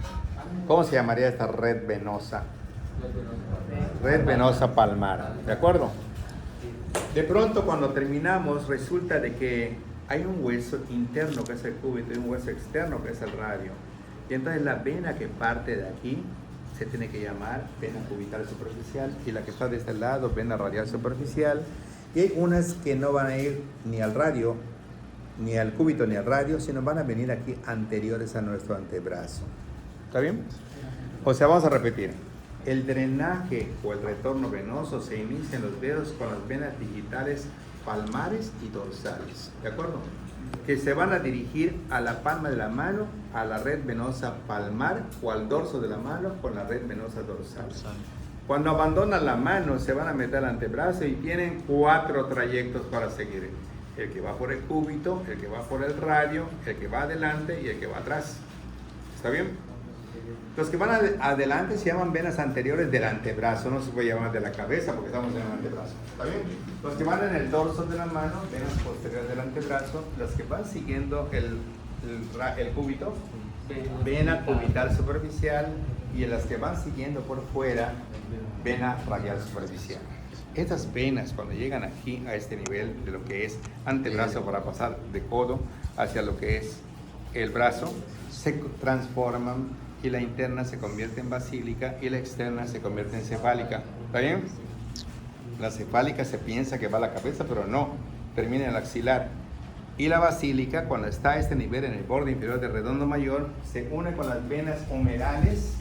¿Cómo se llamaría esta red venosa? Red venosa palmar, ¿de acuerdo? De pronto cuando terminamos resulta de que hay un hueso interno que es el cúbito y un hueso externo que es el radio. Y entonces la vena que parte de aquí se tiene que llamar vena cubital superficial y la que está de este lado vena radial superficial. Y hay unas que no van a ir ni al radio, ni al cúbito ni al radio, sino van a venir aquí anteriores a nuestro antebrazo. ¿Está bien? O sea, vamos a repetir. El drenaje o el retorno venoso se inicia en los dedos con las venas digitales palmares y dorsales, ¿de acuerdo? Que se van a dirigir a la palma de la mano, a la red venosa palmar o al dorso de la mano con la red venosa dorsal. Cuando abandonan la mano se van a meter al antebrazo y tienen 4 trayectos para seguir. El que va por el cúbito, el que va por el radio, el que va adelante y el que va atrás. ¿Está bien? Los que van adelante se llaman venas anteriores del antebrazo, no se puede llamar de la cabeza porque estamos en el antebrazo. ¿Está bien? Los que van en el dorso de la mano, venas posteriores del antebrazo. Los que van siguiendo el cúbito, vena cubital superficial. Y en las que van siguiendo por fuera, vena radial superficial. Estas venas cuando llegan aquí a este nivel de lo que es antebrazo para pasar de codo hacia lo que es el brazo, se transforman y la interna se convierte en basílica y la externa se convierte en cefálica. ¿Está bien? La cefálica se piensa que va a la cabeza, pero no, termina en el axilar. Y la basílica, cuando está a este nivel en el borde inferior del redondo mayor, se une con las venas humerales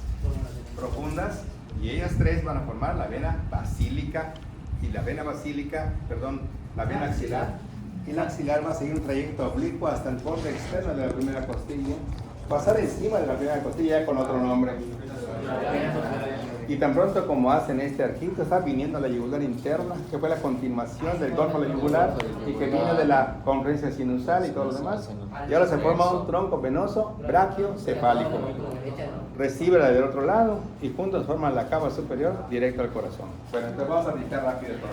profundas y ellas 3 van a formar la vena basílica y la vena axilar. Y la axilar va a seguir un trayecto oblicuo hasta el borde externo de la primera costilla, pasar encima de la primera costilla ya con otro nombre. Y tan pronto como hacen este arquito, está viniendo la yugular interna, que fue la continuación del golfo yugular y que vino de la concurrencia sinusal y todo lo demás. Y ahora se forma un tronco venoso brachiocefálico. Recibe la del otro lado y juntos forman la cava superior directo al corazón. Bueno, entonces vamos a dictar rápido todo.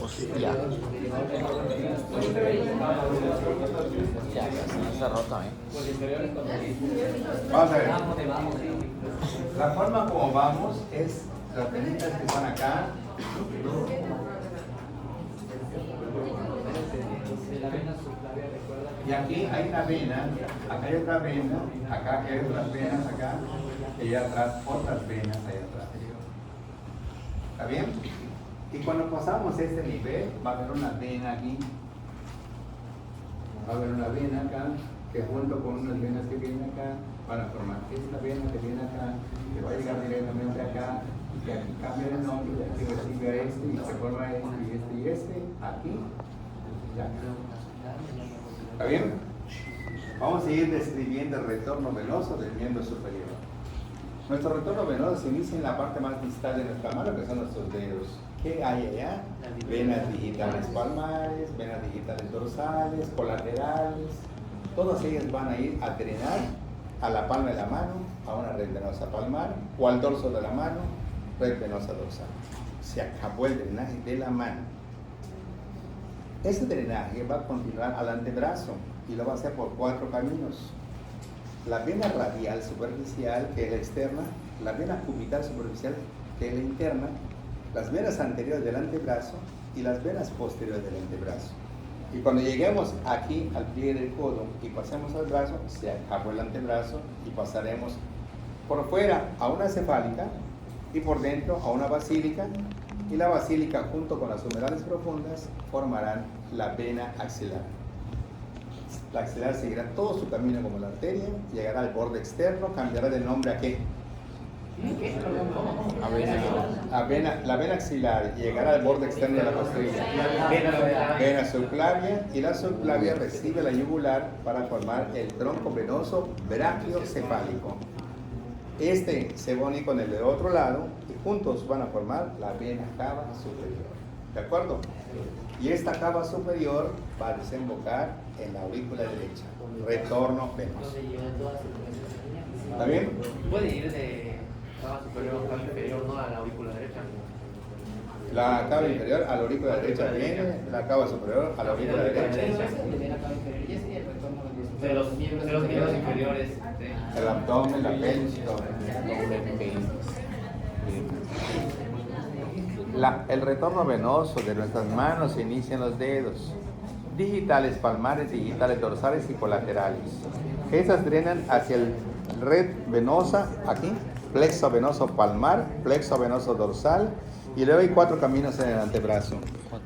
Hostia. Ya, no está rota, Vamos a ver. La forma como vamos es las venitas que están acá. Y aquí hay una vena, acá hay otra vena, acá hay otras venas acá, y allá atrás otras venas allá atrás. ¿Está bien? Y cuando pasamos este nivel, va a haber una vena aquí, va a haber una vena acá, que junto con unas venas que vienen acá, van a formar esta vena que viene acá, que va a llegar directamente acá, y que aquí cambia el nombre, y aquí recibe a este, y se forma este y este, aquí, y acá. ¿Está bien? Vamos a ir describiendo el retorno venoso del miembro superior. Nuestro retorno venoso se inicia en la parte más distal de nuestra mano, que son nuestros dedos. ¿Qué hay allá? Venas digitales palmares, venas digitales dorsales, colaterales. Todas ellas van a ir a drenar a la palma de la mano, a una red venosa palmar, o al dorso de la mano, red venosa dorsal. Se acabó el drenaje de la mano. Ese drenaje va a continuar al antebrazo y lo va a hacer por 4 caminos. La vena radial superficial, que es la externa, la vena cubital superficial, que es la interna, las venas anteriores del antebrazo y las venas posteriores del antebrazo. Y cuando lleguemos aquí al pliegue del codo y pasemos al brazo, se acabó el antebrazo y pasaremos por fuera a una cefálica y por dentro a una basílica, y la basílica junto con las humerales profundas formarán la vena axilar. La axilar seguirá todo su camino como la arteria, llegará al borde externo, cambiará de nombre a ¿qué? La vena axilar llegará al borde externo de la costilla. Vena subclavia, y la subclavia recibe la yugular para formar el tronco venoso brachiocefálico. Este se va a unir con el de otro lado y juntos van a formar la vena cava superior. ¿De acuerdo? Y esta cava superior va a desembocar en la aurícula derecha. Retorno venoso. ¿Está bien? ¿Puede ir de cava superior a cava inferior, no a la aurícula derecha? La cava inferior a la aurícula derecha viene, la cava superior a la aurícula derecha. De los miembros inferiores. El abdomen, la pelvis y todo. El retorno venoso de nuestras manos se inicia en los dedos, digitales palmares, digitales dorsales y colaterales. Estas drenan hacia el red venosa, aquí, plexo venoso palmar, plexo venoso dorsal, y luego hay 4 caminos en el antebrazo.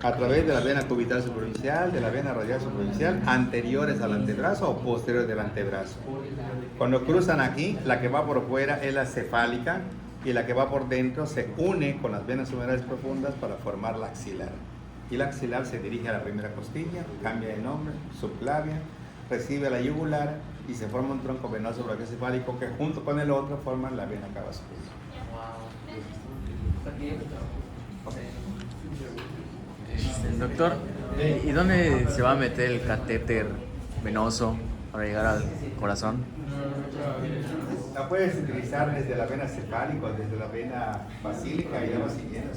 A través de la vena cubital superficial, de la vena radial superficial, anteriores al antebrazo o posteriores del antebrazo. Cuando cruzan aquí, la que va por fuera es la cefálica y la que va por dentro se une con las venas humerales profundas para formar la axilar. Y la axilar se dirige a la primera costilla, cambia de nombre, subclavia, recibe la yugular y se forma un tronco venoso brachiocefálico que junto con el otro forman la vena cava superior. Doctor, ¿y dónde se va a meter el catéter venoso para llegar al corazón? La puedes utilizar desde la vena cefálica, desde la vena basílica y luego siguiendo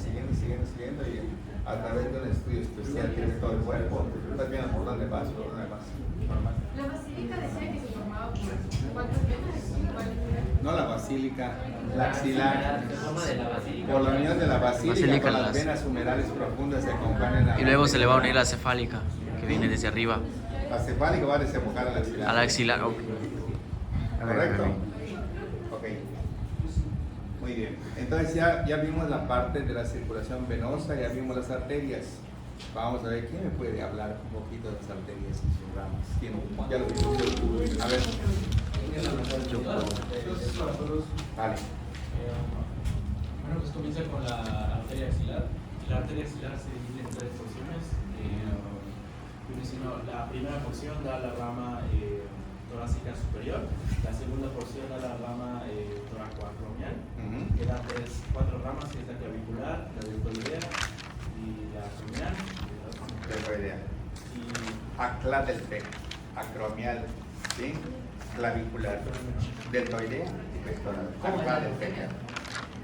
y a través de un estudio especial que es todo el cuerpo. Estás viendo por dónde vas, normal. La basílica decía que se formaba por cuántas venas. No la basílica, la axilar. Se forma de la basílica. Por la unión de la basílica con las las- venas humerales profundas se acompañan a Y luego se le va a unir la cefálica, que viene desde arriba. la cefálica va a desembocar a la axilar. A la axilar, ok. ¿Correcto? Ok. Muy bien. Entonces ya vimos la parte de la circulación venosa, ya vimos las arterias. Vamos a ver, ¿quién me puede hablar un poquito de las arterias y sus ramas? ¿Quién? Ya lo vimos. A ver. Vale. Bueno, pues comienza con la arteria axilar. La arteria axilar se divide en 3 porciones. La primera porción da la rama torácica superior, la segunda porción da la rama toracoacromial, que da 4 ramas, que es la clavicular, la deltoidea y la acromial. Deltoidea. Acladeltec, acromial, ¿sí? Clavicular, deltoidea y pectoral. Acladeltec.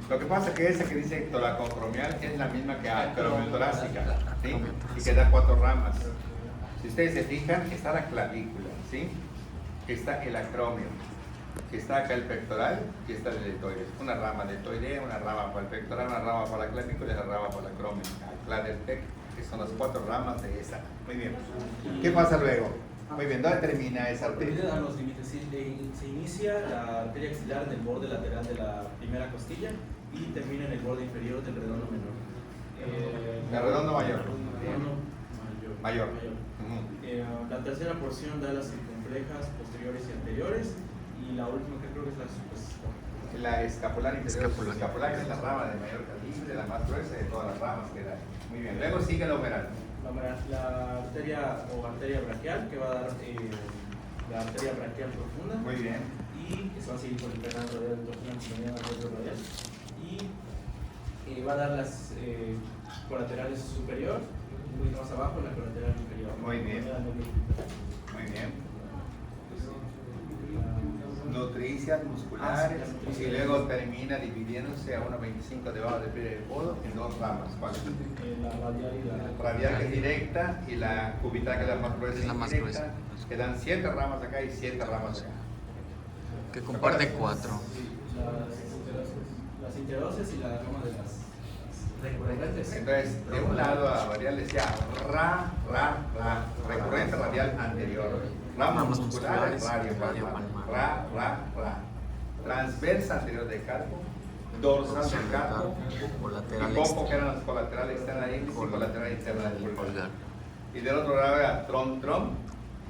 Lo que pasa es que esa que dice toracoacromial es la misma que acromiotorácica, ¿sí? Y que da 4 ramas. Si ustedes se fijan, está la clavícula, ¿sí? Está el acromio, que está acá el pectoral y está el deltoides. Una rama deltoidea, una rama para el pectoral, una rama para la clavícula y una rama para el acromio. Acladeltec, que son las 4 ramas de esa. Muy bien. ¿Qué pasa luego? Muy bien, ¿dónde termina esa arteria? A los límites, se inicia la arteria axilar en el borde lateral de la primera costilla y termina en el borde inferior del redondo menor. ¿El redondo mayor? Redondo Mayor. La tercera porción da las circunflejas posteriores y anteriores y la última que creo que es la supescapular. La escapular inferior. Escapular es la rama de mayor calibre, la más gruesa de todas las ramas que da. Muy bien, luego sigue la humeral. La arteria o arteria braquial, que va a dar la arteria braquial profunda. Muy bien. Y que se va a seguir con el canal radial radial. Y va a dar las colaterales superior, un poquito más abajo, la colateral inferior. Muy bien. Muy bien. Nutricias musculares y luego termina dividiéndose a 1.25 debajo del pie del codo en 2 ramas. ¿Cuáles? La radial y la Radial, que es directa, y la cubital, que es la más gruesa. Es la más indirecta. gruesa. Que dan 7 ramas acá y 7 ramas acá. Que comparte 4. las interoses y la rama de las recurrentes. Entonces, de un lado a la radial decía recurrente radial anterior. Ramas musculares, radio palmar. Transversa anterior del carpo, dorsal del carpo, y poco que eran las colaterales externas del índice y colateral interna del pulgar. Y del otro lado era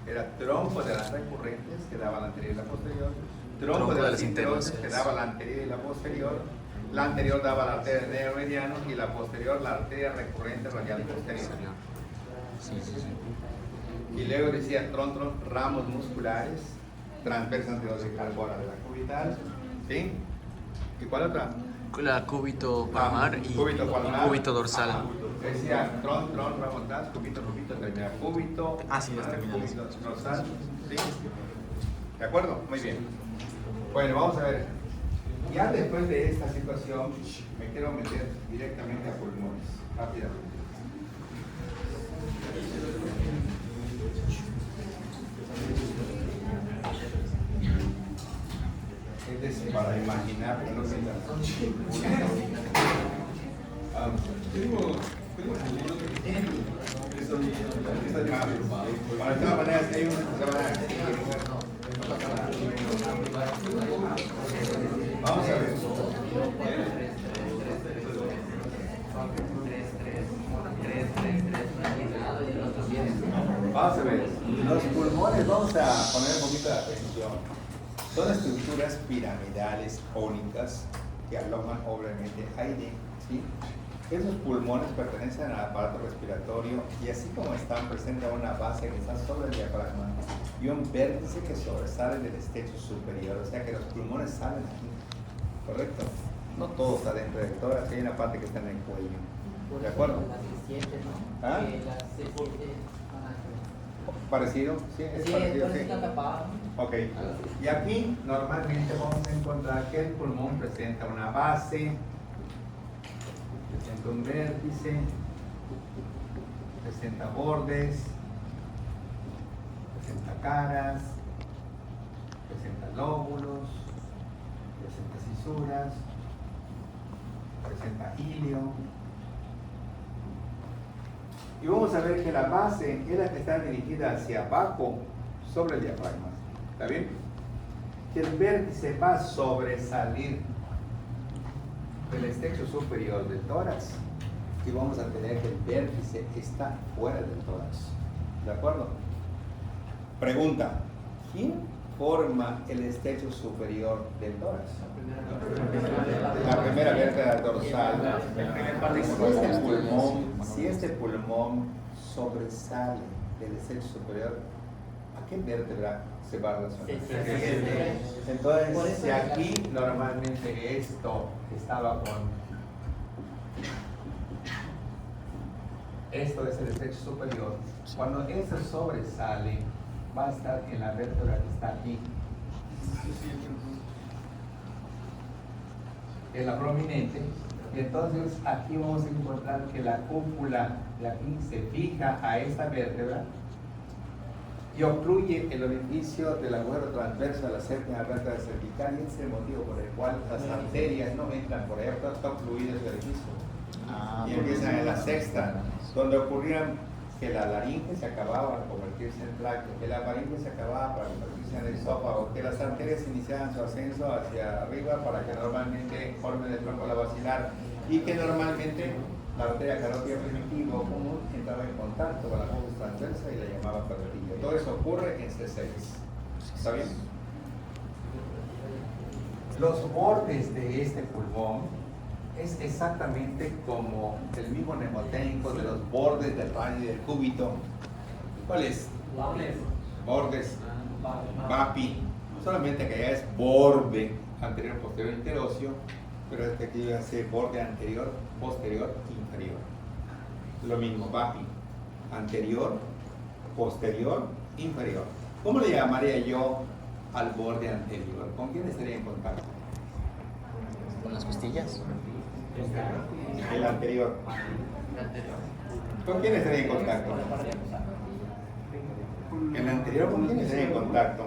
era tronco de las recurrentes que daba la anterior y la posterior, tronco de las interoses que daba la anterior y la posterior. La anterior daba la arteria del nervio mediano y la posterior la arteria recurrente radial posterior. Sí. Y luego decía ramos musculares, transversa anterior del carbona de la cubital, ¿sí? ¿Y cuál otra? La cúbito palmar y cúbito dorsal. Ajá. Decía ramos tal, cúbito, termina cúbito, Sí, las terminales. cúbito dorsal, ¿sí? ¿De acuerdo? Muy bien. Bueno, vamos a ver. Ya después de esta situación, me quiero meter directamente a pulmones, rápidamente. para imaginar, pero no sientan. Bueno, de todas maneras, hay unos que se van a... Vamos a ver. Vamos a ver. Los pulmones, vamos a poner un poquito de atención. Son estructuras piramidales cónicas que alojan obviamente aire, ¿sí? Esos pulmones pertenecen al aparato respiratorio y así como están, presentan una base que está sobre el diafragma y un vértice que sobresale del estrecho superior, o sea que los pulmones salen aquí, ¿correcto? No todo está dentro del tórax, hay una parte que está en el cuello, ¿de acuerdo? ¿Ah? ¿Parecido? Sí, es parecido, sí. Ok, y aquí normalmente vamos a encontrar que el pulmón presenta una base, presenta un vértice, presenta bordes, presenta caras, presenta lóbulos, presenta cisuras, presenta ilio. Y vamos a ver que la base es la que está dirigida hacia abajo sobre el diafragma. ¿Está bien? Que el vértice va a sobresalir del estrecho superior del tórax y vamos a tener que el vértice está fuera del tórax. ¿De acuerdo? Pregunta: ¿quién forma el estrecho superior del tórax? La primera vértebra dorsal. Si este pulmón sobresale del estrecho superior, ¿a qué vértebra se va a relacionar? Entonces, si aquí normalmente esto estaba con... Esto es el estrecho superior. Cuando eso sobresale, va a estar en la vértebra que está aquí. Es la prominente. Y entonces aquí vamos a encontrar que la cúpula de aquí se fija a esta vértebra y obstruye el orificio del agujero transverso de la séptima vértebra cervical, y ese es el motivo por el cual las arterias no entran por ahí, está obstruido ese orificio. Y empiezan en la sexta, donde ocurrían que la laringe se acababa para convertirse en tráqueo, que la faringe se acababa para convertirse en el esófago, que las arterias iniciaban su ascenso hacia arriba para que normalmente formen el tronco basilar, y que normalmente la arteria carótida primitiva o común entraba en contacto con la fosa transversa y la llamaba carotilla. Todo eso ocurre en C6. ¿Está bien? Los bordes de este pulmón es exactamente como el mismo mnemotécnico de los bordes del radio y del cúbito. ¿Cuál es? Bordes. Vapi. Solamente que allá es borde anterior, posterior, interóseo, pero este aquí va a ser borde anterior, posterior, inferior. Lo mismo, vapi. Anterior, posterior, inferior. ¿Cómo le llamaría yo al borde anterior? ¿Con quién estaría en contacto? ¿Con las costillas? El anterior. ¿Con quién estaría en contacto? El anterior, ¿con quién estaría en contacto?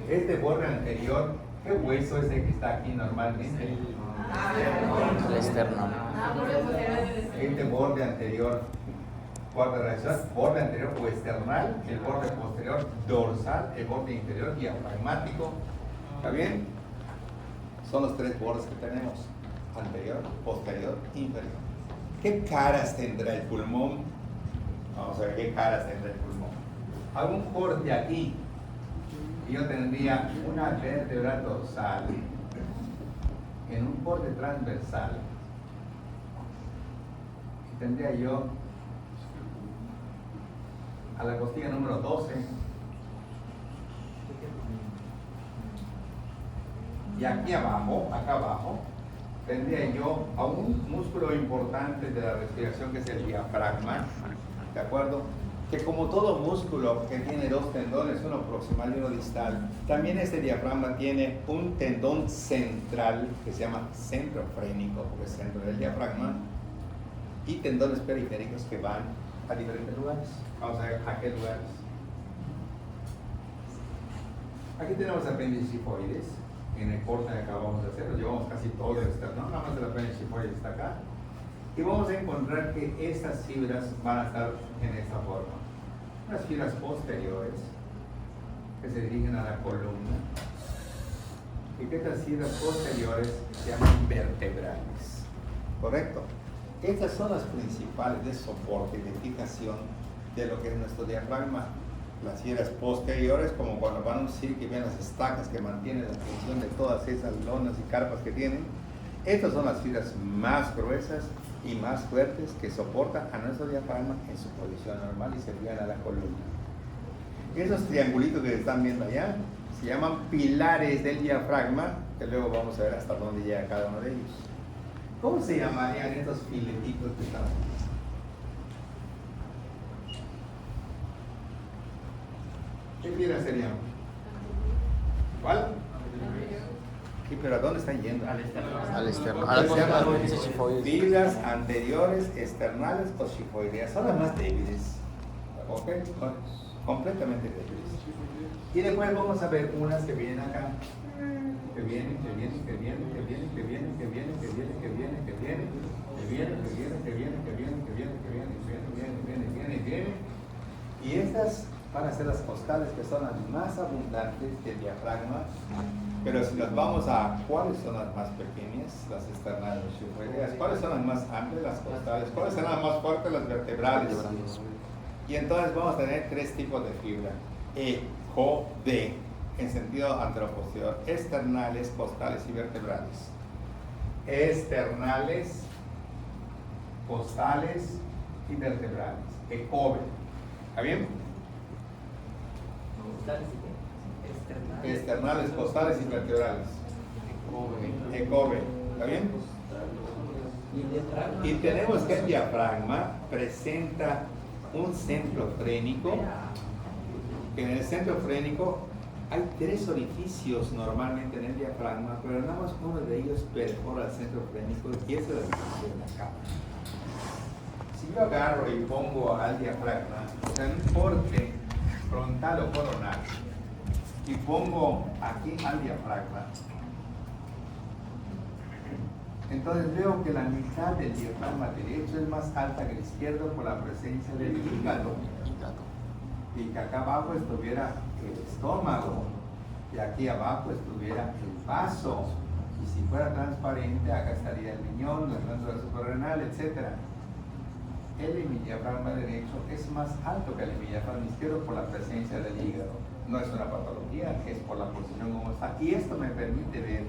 Este borde anterior, ¿qué hueso es el que está aquí normalmente? El externo. Este borde anterior, borde anterior o external, el borde posterior dorsal, el borde inferior diafragmático. ¿Está bien? Son los tres bordes que tenemos: anterior, posterior, inferior. ¿Qué caras tendrá el pulmón? Vamos a ver qué caras tendrá el pulmón. Hago un corte aquí y yo tendría una vértebra dorsal en un borde transversal. Y tendría yo a la costilla número 12. Y aquí abajo, acá abajo, tendría yo a un músculo importante de la respiración, que es el diafragma, ¿de acuerdo? Que como todo músculo que tiene dos tendones, uno proximal y uno distal, también este diafragma tiene un tendón central que se llama centro frénico, porque es centro del diafragma, y tendones periféricos que van a diferentes lugares. Vamos a ver a qué lugares. Aquí tenemos apéndices cifoides. En el corte que acabamos de hacer, lo llevamos casi todo el externo, nada más el apéndice cifoides está acá. Y vamos a encontrar que estas fibras van a estar en esta forma. Las fibras posteriores que se dirigen a la columna y que estas fibras posteriores se llaman vertebrales. ¿Correcto? Estas son las principales de soporte y de fijación de lo que es nuestro diafragma. Las fibras posteriores, como cuando van a un circo y ven las estacas que mantienen la tensión de todas esas lonas y carpas que tienen. Estas son las fibras más gruesas y más fuertes que soportan a nuestro diafragma en su posición normal y se fijan a la columna. Esos triangulitos que están viendo allá se llaman pilares del diafragma, que luego vamos a ver hasta dónde llega cada uno de ellos. ¿Cómo se llamarían estos filetitos que están aquí? ¿Qué fibras serían? ¿Cuál? Sí, pero ¿a dónde están yendo? Al externo. Se llaman cifoides. fibras anteriores, externales o cifoideas. Son las más débiles. ¿Ok? Completamente débiles. Y después vamos a ver unas que vienen acá. Que vienen, que vienen, que vienen, que vienen, que vienen, que vienen, que vienen, que vienen, que vienen, que vienen, que vienen, que vienen, que vienen, que vienen, que vienen, que vienen, que vienen, vienen, vienen. Y estas van a ser las costales, que son las más abundantes del diafragma. Pero si nos vamos a cuáles son las más pequeñas, las externales, las cifoideas, cuáles son las más amplias, las costales, cuáles son las más fuertes, las vertebrales. Y entonces vamos a tener tres tipos de fibra: E, CO, D, en sentido anteroposterior: externales, costales y vertebrales. Externales, costales y vertebrales. ECOVE. ¿Está bien? Externales, costales y vertebrales. ECOVE. ¿Está bien? Y tenemos que el diafragma presenta un centro frénico, que en el centro frénico hay tres orificios normalmente en el diafragma, pero nada más uno de ellos perfora el centro frénico y ese es el orificio de la capa. Si yo agarro y pongo al diafragma un corte frontal o coronal y pongo aquí al diafragma, entonces veo que la mitad del diafragma derecho es más alta que el izquierdo por la presencia del hígado, y que acá abajo estuviera el estómago y aquí abajo estuviera el vaso, y si fuera transparente acá estaría el riñón, la glándula suprarrenal, etc. El diafragma derecho es más alto que el diafragma izquierdo por la presencia del hígado. No es una patología, es por la posición como está. Y esto me permite ver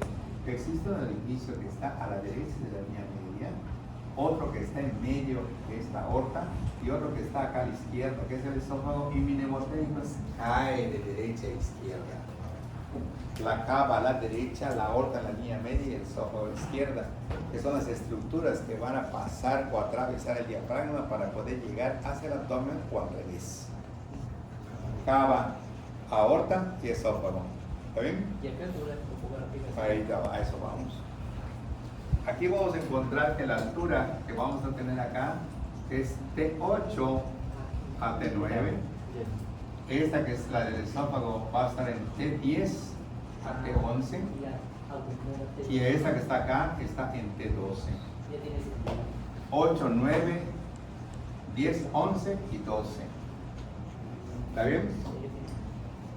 que existe un orificio que está a la derecha de la línea media, otro que está en medio, que es la aorta, y otro que está acá a la izquierda, que es el esófago, y mi mnemotecnia cae de derecha a izquierda. La cava a la derecha, la aorta a la línea media y el esófago a la izquierda, que son las estructuras que van a pasar o atravesar el diafragma para poder llegar hacia el abdomen o al revés. Cava, aorta y esófago. ¿Está bien? ¿Y acá tú Ahí a eso vamos. Aquí vamos a encontrar que la altura que vamos a tener acá es T8 a T9. Esta, que es la del esófago, va a estar en T10 a T11. Y esta que está acá está en T12. 8, 9, 10, 11 y 12. ¿Está bien?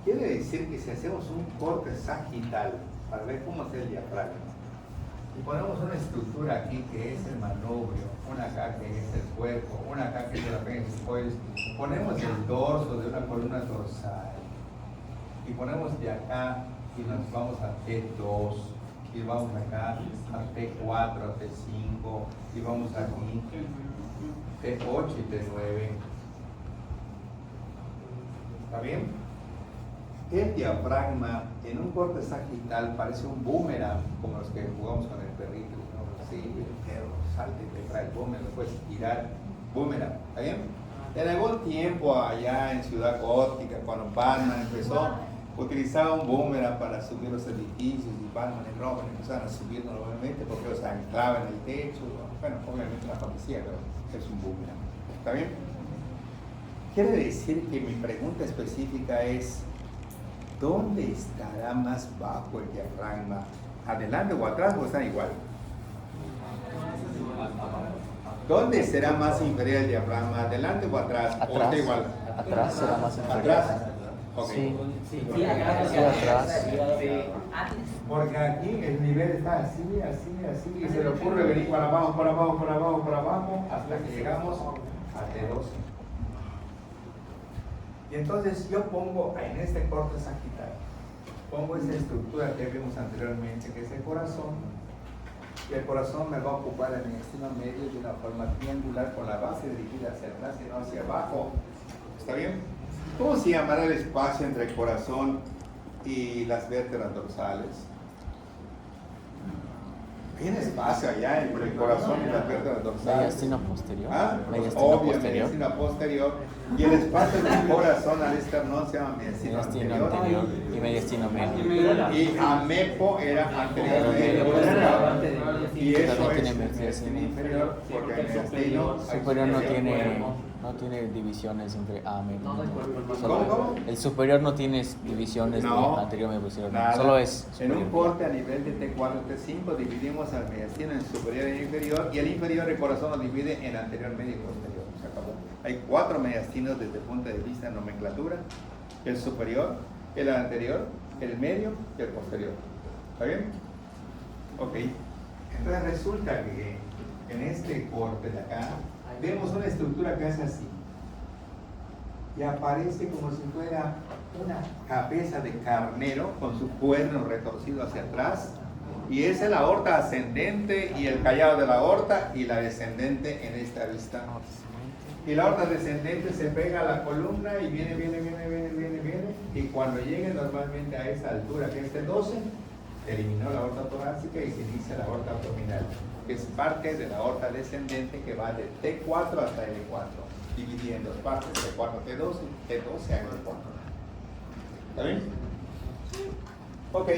Quiere decir que si hacemos un corte sagital para ver cómo es el diafragma y ponemos una estructura aquí que es el manubrio, una acá que es el cuerpo, una acá que es el apéndice, ponemos el dorso de una columna dorsal y ponemos de acá y nos vamos a T2 y vamos acá a T4, a T5 y vamos aquí T8 y T9. ¿Está bien? El diafragma en un corte sagital parece un boomerang, como los que jugamos con el perrito, ¿no? Así, el perro salta y te trae el boomerang, lo puedes tirar, boomerang, ¿está bien? En algún tiempo allá en Ciudad Gótica, cuando Batman empezó, utilizaba un boomerang para subir los edificios y Batman y Robin empezaron a subirlo nuevamente porque los anclaban en el techo, bueno, obviamente una fantasía, pero es un boomerang, ¿está bien? Quiere decir que mi pregunta específica es: ¿dónde estará más bajo el diafragma? ¿Adelante o atrás o están igual? ¿Dónde será más inferior el diafragma? ¿Adelante o atrás? ¿O Atrás. está igual? Atrás será más inferior. ¿Atrás? Ok. Sí. Sí, atrás. Sí, atrás. Porque aquí el nivel está así, y se le ocurre venir para abajo, hasta que llegamos a T12. Y entonces yo pongo en este corte sagital, pongo esa estructura que vimos anteriormente, que es el corazón, y el corazón me va a ocupar en el extremo medio de una forma triangular con la base dirigida hacia atrás y no hacia abajo. ¿Está bien? ¿Cómo se llamará el espacio entre el corazón y las vértebras dorsales? ¿Tiene espacio allá entre el corazón y las vértebras dorsales? Mediastino posterior. ¿Ah? Mediastino Obvio, posterior. mediastino posterior. Y el espacio del corazón al esternón se llama mediastino Mediastino anterior. anterior y mediastino medio. Y amepo era anterior Medio medio. Y eso También es tiene mediastino inferior, porque el mediastino Superior no tiene divisiones entre A, medio. ¿Cómo? El superior no tiene divisiones No, de anterior, medio, posterior. nada. Solo es En un superior. corte a nivel de T4, T5 dividimos al mediastino en superior e inferior, y el inferior, el corazón, lo divide en anterior, medio y posterior. Se acabó. Hay 4 mediastinos desde el punto de vista de nomenclatura: el superior, el anterior, el medio y el posterior. ¿Está bien? Ok. Entonces resulta que en este corte de acá vemos una estructura que es así, y aparece como si fuera una cabeza de carnero con su cuerno retorcido hacia atrás, y esa es la aorta ascendente y el callado de la aorta, y la descendente en esta vista. Y la aorta descendente se pega a la columna y viene, y cuando llegue normalmente a esa altura, que es T12, eliminó la aorta torácica y se inicia la aorta abdominal, que es parte de la aorta descendente que va de T4 hasta L4, dividida en dos partes, T4 a T12, T12 a L4. ¿Está bien? Ok.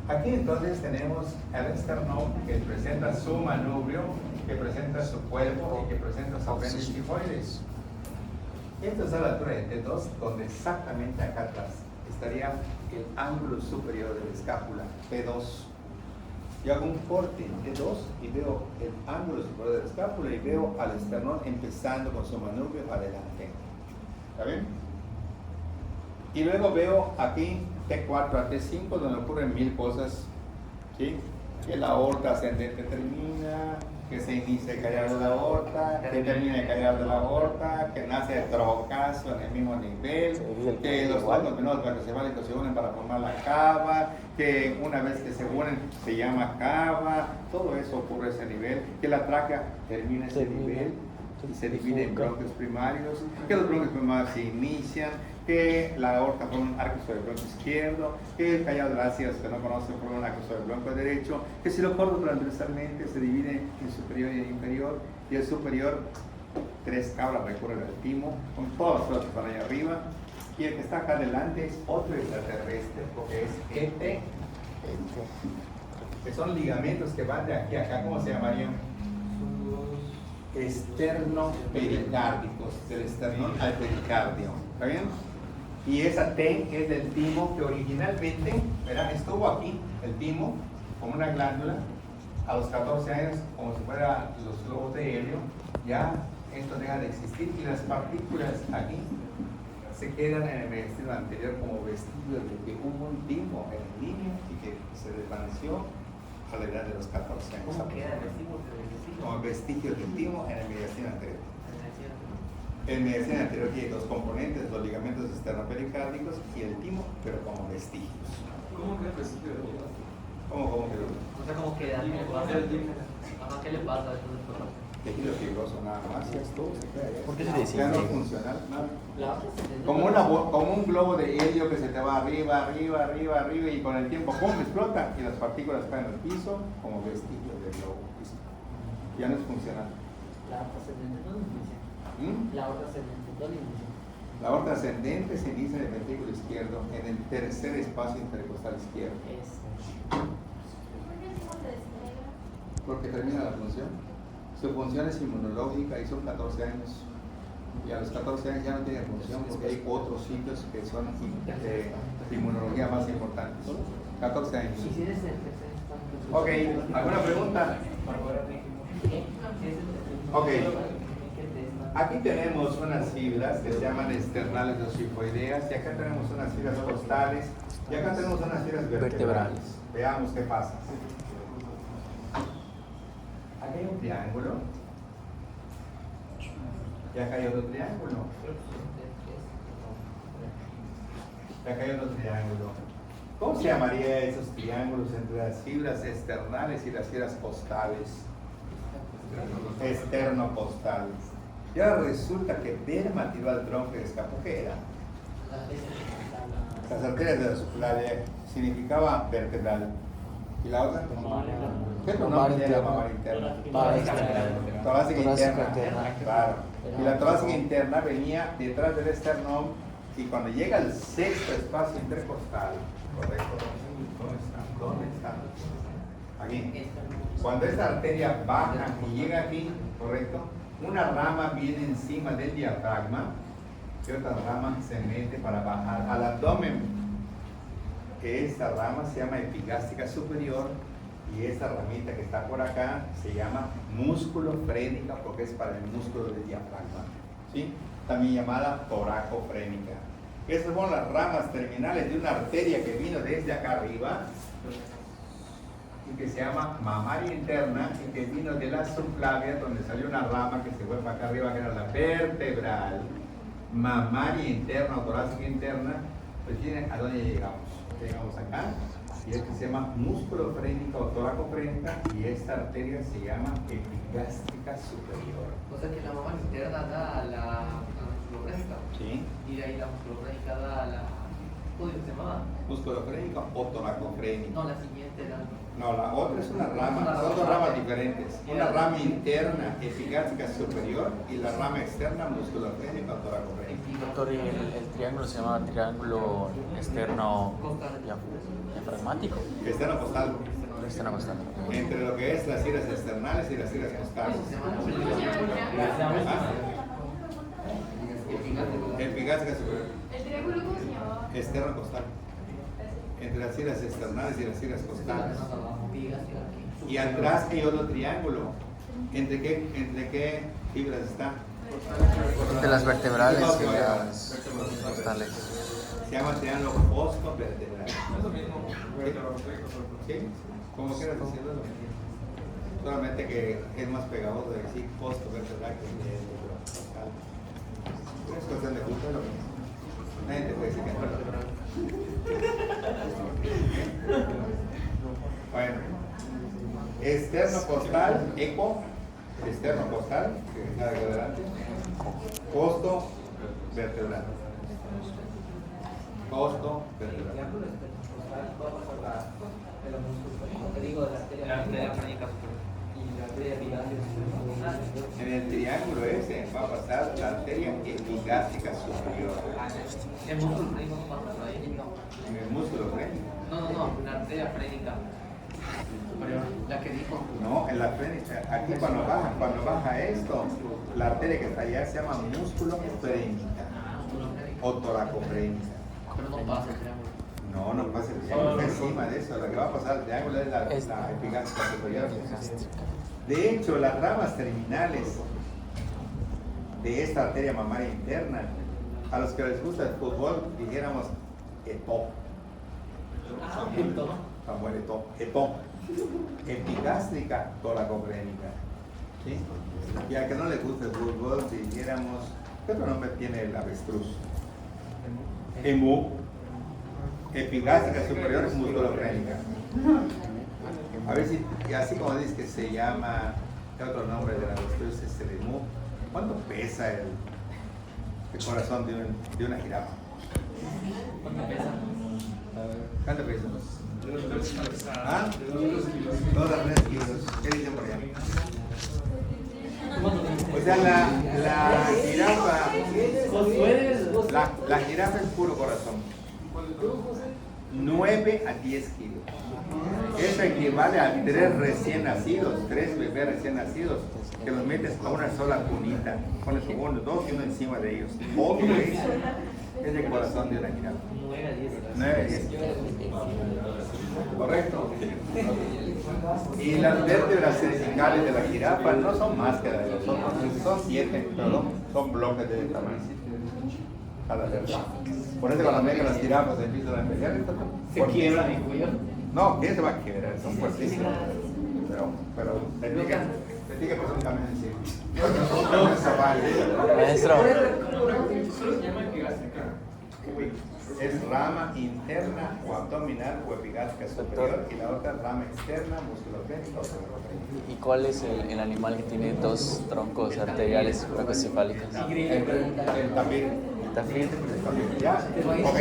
Aquí entonces tenemos el esternón, que presenta su manubrio, que presenta su cuerpo y que presenta su apéndice tifoides. Esto es a la altura de T2, donde exactamente acá atrás estaría el ángulo superior de la escápula, P2. Yo hago un corte en T2 y veo el ángulo superior de la escápula y veo al esternón empezando con su manubrio adelante. ¿Está bien? Y luego veo aquí T4 a T5, donde ocurren 1000 cosas, ¿sí? Que la aorta ascendente termina, que se inicia el callado de la aorta, que termina el callado de la aorta, que nace el trocazo en el mismo nivel, que los órganos menores brachiocefálicos se unen para formar la cava, que una vez que se unen se llama cava, todo eso ocurre a ese nivel, que la tráquea termina ese nivel y se divide en bronquios primarios, que los bronquios primarios se inician, que la aorta forma un arco sobre el bronquio izquierdo, que el callado de las ácidas que no conocen forma un arco sobre el bronquio derecho, que si lo corto transversalmente se divide en superior y en inferior, y el superior 3 cabras recurren al timo, con todas las cosas que están ahí arriba, y el que está acá adelante es otro extraterrestre, porque es ET, que son ligamentos que van de aquí a acá. ¿Cómo se llamarían? Externo-pericárdicos, del esternón al pericardio. ¿Está bien? Y esa T es del timo, que originalmente, ¿verdad?, estuvo aquí, el timo, como una glándula, a los 14 años, como si fueran los globos de helio. Ya esto deja de existir y las partículas aquí se quedan en el mediastino anterior como vestigios de que hubo un timo en el niño y que se desvaneció a la edad de los 14 años. ¿Cómo queda el vestíbulo? Como vestigios del timo en el mediastino anterior. El mediastino anterior tiene dos componentes, los ligamentos externopericárdicos y el timo, pero como vestigios. ¿Cómo queda el vestigio de boda? ¿Cómo quedó? O sea, ¿cómo queda? ¿Qué le pasa? Ajá, ¿qué le pasa después del programa? Tejido fibroso nada más, ya es todo, se queda ya. ¿Por qué se Ya decide? no es funcional, nada. La otra se te- Como un globo de helio que se te va arriba, y con el tiempo ¡pum!, explota y las partículas caen al piso como vestigios del globo. Ya no es funcional. La otra ascendente no inicia. ¿Mm? La otra ascendente no inicia. La aorta ascendente se inicia en el ventrículo izquierdo, en el tercer espacio intercostal izquierdo. ¿Por qué decimos se desgrega? Porque termina la función. Su función es inmunológica y son 14 años. Y a los 14 años ya no tiene función porque hay otros sitios que son de inmunología más importantes. 14 años. Ok, ¿alguna pregunta? Ok. Aquí tenemos unas fibras que se llaman externales osifoideas y acá tenemos unas fibras costales y acá tenemos unas fibras vertebrales. Veamos qué pasa. Aquí hay un triángulo y acá hay otro triángulo y acá hay otro triángulo. ¿Cómo se llamaría esos triángulos entre las fibras externales y las fibras costales? Externocostales. Y ahora resulta que derma tiró al tronco y escapó. ¿Qué era? Las arterias de la subclavia significaba vertebral. ¿Y la otra? ¿Qué otro nombre tiene la mamaria interna? Torácica interna. Claro. Y la torácica interna venía detrás del esternón y cuando llega al sexto espacio intercostal, correcto, ¿dónde está? Aquí. Cuando esta arteria baja y llega aquí, correcto, una rama viene encima del diafragma y otra rama se mete para bajar al abdomen. Esta rama se llama epigástica superior y esta ramita que está por acá se llama músculo frénica porque es para el músculo del diafragma, ¿sí? También llamada toracofrénica. Esas son las ramas terminales de una arteria que vino desde acá arriba y que se llama mamaria interna y que vino de la subclavia donde salió una rama que se fue para acá arriba que era la vertebral, mamaria interna o torácica interna. Pues miren a dónde llegamos. Llegamos acá y este se llama músculo frénica o toracofrénica y esta arteria se llama epigástrica superior. O sea que la mamaria interna da a la musculofrénica. ¿Sí? Y de ahí la musculofrénica da a la. ¿Cómo se llamaba? Músculo frénica o toracofrénica. No, la siguiente era. No, la otra es una rama, son dos ramas diferentes. Una rama interna epigástrica superior y la rama externa musculofrénica o toracofrénica. Doctor, ¿y el triángulo se llama triángulo externo diafragmático? Externo costal. Externo costal. Entre lo que es las fibras externales y las fibras costales. Epigástrica superior. ¿El triángulo cómo se llamaba? Externo costal. Entre las fibras externales y las fibras costales. Y atrás hay otro triángulo. ¿Entre qué fibras está? De las vertebrales y las costales. Se llama triángulo postovertebral. Es lo mismo. ¿Sí? Como quieras decirlo. Solamente que es más pegajoso decir postovertebral que costal. Es cuestión de gusto, es lo mismo. Nadie te puede decir que no. Bueno, externo costal, eco, externo costal, que está de adelante, costo vertebral. Costo vertebral. En el triángulo ese va a pasar la arteria epigástrica superior. El músculo frénico no pasa por ahí. En el músculo frénico. No, la arteria frénica. La que dijo. No, en la frénica. Aquí cuando baja esto, la arteria que está allá se llama músculo frénica o toracofrénica. Pero no pasa el triángulo. No pasa el triángulo, está encima de eso. Lo que va a pasar el triángulo es la epigástrica superior. De hecho, las ramas terminales de esta arteria mamaria interna, a los que les gusta el fútbol, dijéramos EPO. Samuel EPO. Epigástrica toracofrénica. ¿Sí? Y a que no les gusta el fútbol, dijéramos, ¿qué otro nombre tiene el avestruz? EMU. Epigástrica superior musculofrénica. A ver si, así como dices que se llama, ¿qué otro nombre de la avestruz es el EMU? ¿Cuánto pesa el corazón de una jirafa? ¿Cuánto pesa? ¿Cuánto pesa? ¿Ah? 2 a 3 kilos. ¿Qué dicen por allá? O sea, la jirafa, la jirafa es puro corazón. 9 a 10 kilos. Eso equivale a 3 recién nacidos, 3 bebés recién nacidos, que los metes a una sola cunita, pones uno, dos y uno encima de ellos. Todo eso es el corazón de una jirafa. 9 a 10 kilos. ¿Correcto? Y las vértebras cervicales de la jirafa no son más que las de nosotros, son 7, perdón, son bloques de tamaño. Cada vértebra. Por eso cuando vengan las jirafas empiezan a pelear, ¿se quiebran el cuello? no, ¿quién se va a quebrar? Son fuertísimos. Pero te diga que son caminos encima. Maestro. Es rama interna o abdominal o epigástrica superior y la otra rama externa, musculopénica o cerebropenica. ¿Y cuál es el animal que tiene dos troncos arteriales brachiocefálicos? El tapir. ¿El tafil? ¿Ya? Ok.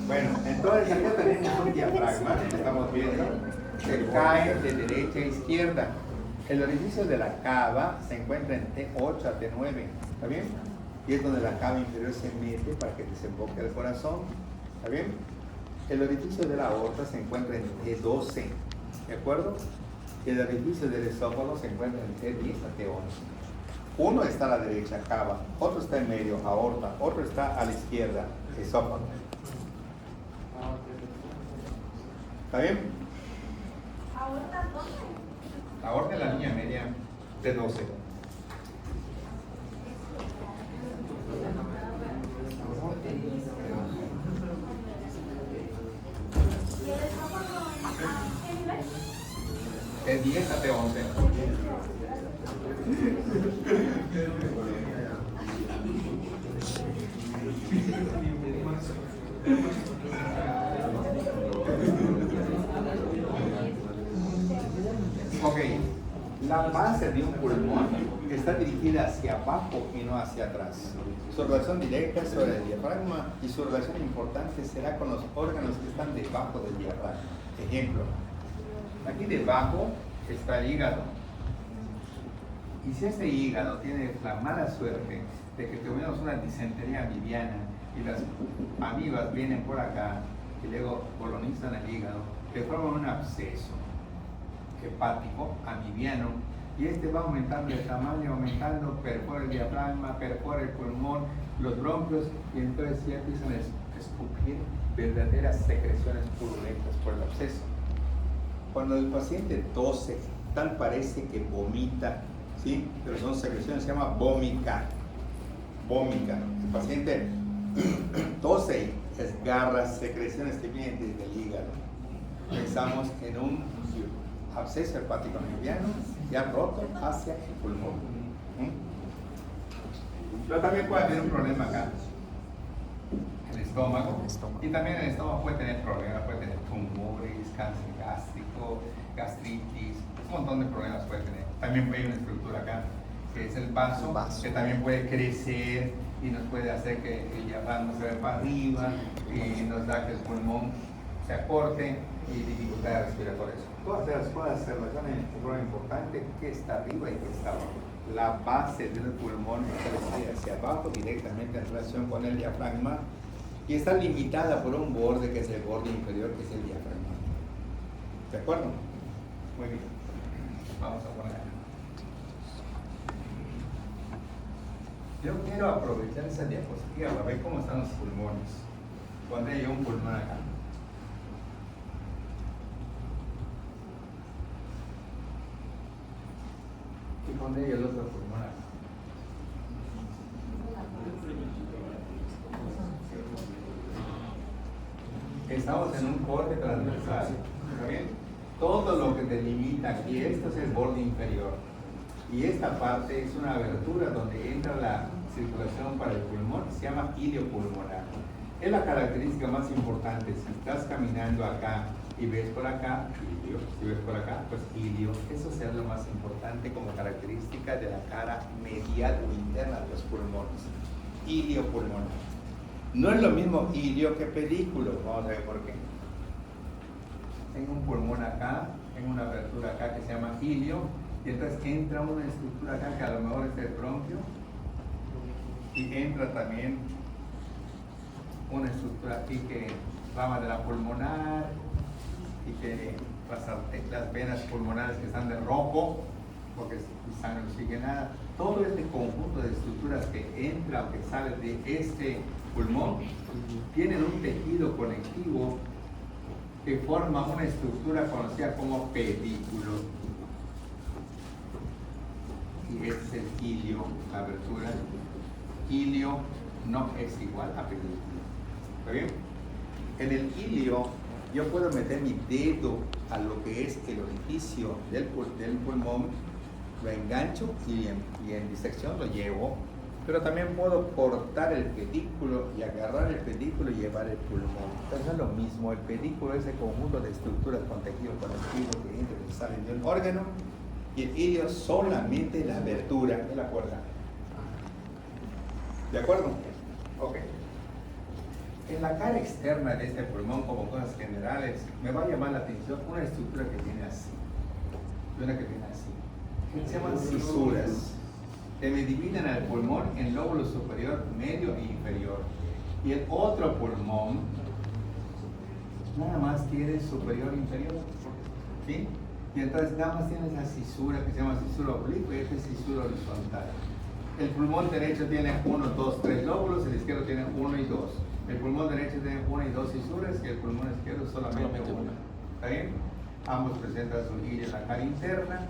Bueno, entonces acá tenemos un diafragma, que estamos viendo, que cae de derecha a izquierda. El orificio de la cava se encuentra en T8 a T9, ¿está bien? Y es donde la cava inferior se mete para que desemboque el corazón, ¿está bien? El orificio de la aorta se encuentra en T12, ¿de acuerdo? Y el orificio del esófago se encuentra en T10 a T11. Uno está a la derecha, cava, otro está en medio, aorta, otro está a la izquierda, esófago. ¿Está bien? ¿Aorta dónde? La aorta es la línea media T12. ¿Y el esófago a qué nivel? T10 a T11. Ok, la base de un pulmón está dirigida hacia abajo y no hacia atrás. Su relación directa es sobre el diafragma y su relación importante será con los órganos que están debajo del diafragma. Ejemplo, aquí debajo está el hígado. Y si ese hígado tiene la mala suerte de que tuvimos una disentería amibiana y las amibas vienen por acá y luego colonizan el hígado, le forman un absceso hepático amibiano y este va aumentando de tamaño, aumentando, perfora el diafragma, perfora el pulmón, los bronquios y entonces ya empiezan a escupir verdaderas secreciones purulentas por el absceso. Cuando el paciente tose, tal parece que vomita, ¿sí? Pero son secreciones, se llama vómica. Vómica. El paciente tose y desgarra secreciones que vienen desde el hígado. Pensamos en un absceso hepático amibiano ya roto hacia el pulmón. Pero también puede haber un problema acá, el estómago. Y también el estómago puede tener problemas, puede tener tumores, cáncer gástrico, gastritis, un montón de problemas puede tener. También puede haber una estructura acá, que es el vaso, que también puede crecer y nos puede hacer que el diafragma se vaya para arriba y nos da que el pulmón se acorte y dificultades respiratorias. Todas esas cosas se relacionan en un problema importante que está arriba y que está abajo. La base del pulmón está hacia abajo directamente en relación con el diafragma y está limitada por un borde que es el borde inferior, que es el diafragma. ¿De acuerdo? Muy bien. Vamos a poner acá. Yo quiero aprovechar esa diapositiva para ver cómo están los pulmones. Pondré yo un pulmón acá. Y pondré yo el otro pulmón acá. Estamos en un corte transversal. ¿Está bien? Todo lo que delimita aquí, esto es el borde inferior. Y esta parte es una abertura donde entra la circulación para el pulmón, se llama ilio pulmonar. Es la característica más importante. Si estás caminando acá y ves por acá, ilio. Si ves por acá, pues ilio. Eso será lo más importante como característica de la cara medial o interna de los pulmones. Ilio pulmonar. No es lo mismo ilio que pedículo. Vamos a ver por qué. Tengo un pulmón acá, tengo una abertura acá que se llama ilio, y entonces entra una estructura acá que a lo mejor es el bronquio, y entra también una estructura aquí que rama de la pulmonar y que las venas pulmonares que están de rojo, porque el sangre no sigue nada. Todo este conjunto de estructuras que entra o que sale de este pulmón tienen un tejido conectivo que forma una estructura conocida como pedículo. Y este es el ilio, la abertura. Ilio no es igual a pedículo. ¿Está bien? En el ilio yo puedo meter mi dedo a lo que es el orificio del pulmón, lo engancho y en disección lo llevo, pero también puedo cortar el pedículo y agarrar el pedículo y llevar el pulmón. Entonces es lo mismo, el pedículo es el conjunto de estructuras con tejido conectivo que entran y salen de un órgano, y el ilio solamente la abertura de la cuerda. ¿De acuerdo? Ok. En la cara externa de este pulmón, como cosas generales, me va a llamar la atención una estructura que tiene así, y una que tiene así, que se llaman cisuras, que me dividen al pulmón en lóbulo superior, medio e inferior. Y el otro pulmón nada más tiene superior e inferior, ¿sí? Y entonces nada más tiene esa cisura que se llama cisura oblicua y esta es cisura horizontal. El pulmón derecho tiene 1, 2, 3 lóbulos, el izquierdo tiene 1 y 2. El pulmón derecho tiene 1 y 2 cisuras y el pulmón izquierdo solamente una. ¿Está bien? Ambos presentan su ilio en la cara interna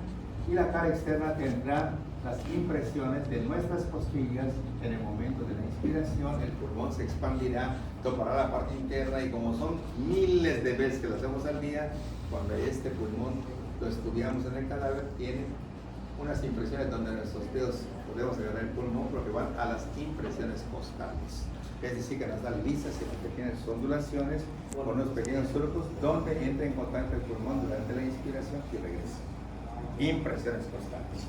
y la cara externa tendrá las impresiones de nuestras costillas. En el momento de la inspiración el pulmón se expandirá, topará la parte interna y como son miles de veces que lo hacemos al día, cuando este pulmón lo estudiamos en el cadáver, tiene unas impresiones donde nuestros dedos podemos agarrar el pulmón porque van a las impresiones costales. Es decir, que no están lisas, sino que tienen sus ondulaciones con unos pequeños surcos donde entra en contacto el pulmón durante la inspiración y regresa. Impresiones costales.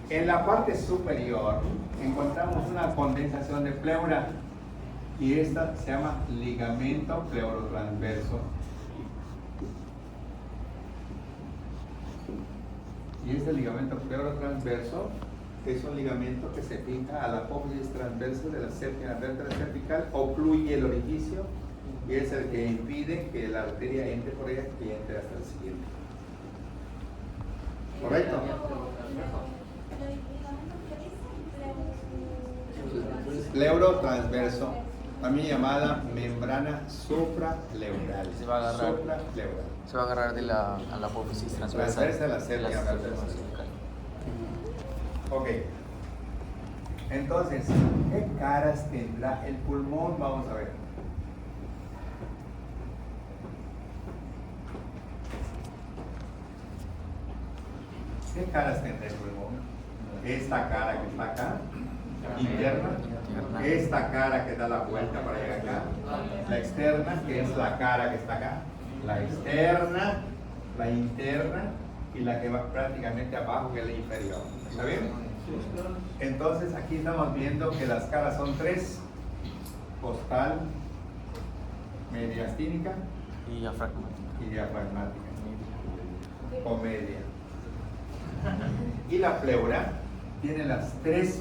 En la parte superior encontramos una condensación de pleura y esta se llama ligamento pleurotransverso. Y este ligamento pleurotransverso es un ligamento que se fija a la apófisis transversa de la séptima vértebra cervical, ocluye el orificio y es el que impide que la arteria entre por ella y entre hasta el siguiente. ¿Correcto? Pleurotransverso, también llamada membrana suprapleural. Se va a agarrar. Suprapleural. Se va a agarrar de a la apófisis transversal. Transversa a la séptima vértebra cervical. Ok. Entonces, ¿qué caras tendrá el pulmón? Vamos a ver. ¿Qué caras tendrá el pulmón? Esta cara que está acá, interna. Esta cara que da la vuelta para llegar acá. La externa, que es la cara que está acá. La externa, la interna y la que va prácticamente abajo, que es la inferior. ¿Está bien? Entonces aquí estamos viendo que las caras son tres: costal, mediastínica Y diafragmática. y diafragmática. O media. Y la pleura tiene las tres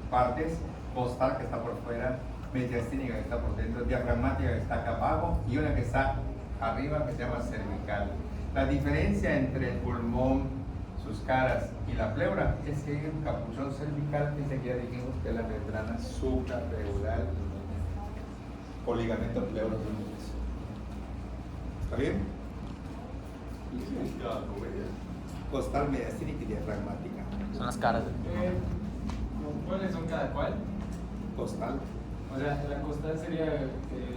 partes: costal, que está por fuera, mediastínica, que está por dentro, diafragmática, que está acá abajo, y una que está arriba, que se llama cervical. La diferencia entre el pulmón, sus caras y la pleura es que hay un capuchón cervical, que es el que ya dijimos que es la membrana suprapleural o ligamento pleurotransverso. ¿Está bien? Costal, mediastínica y diafragmática. Son las caras del pulmón. ¿Cuáles son cada cual? Costal, O sea, la costal sería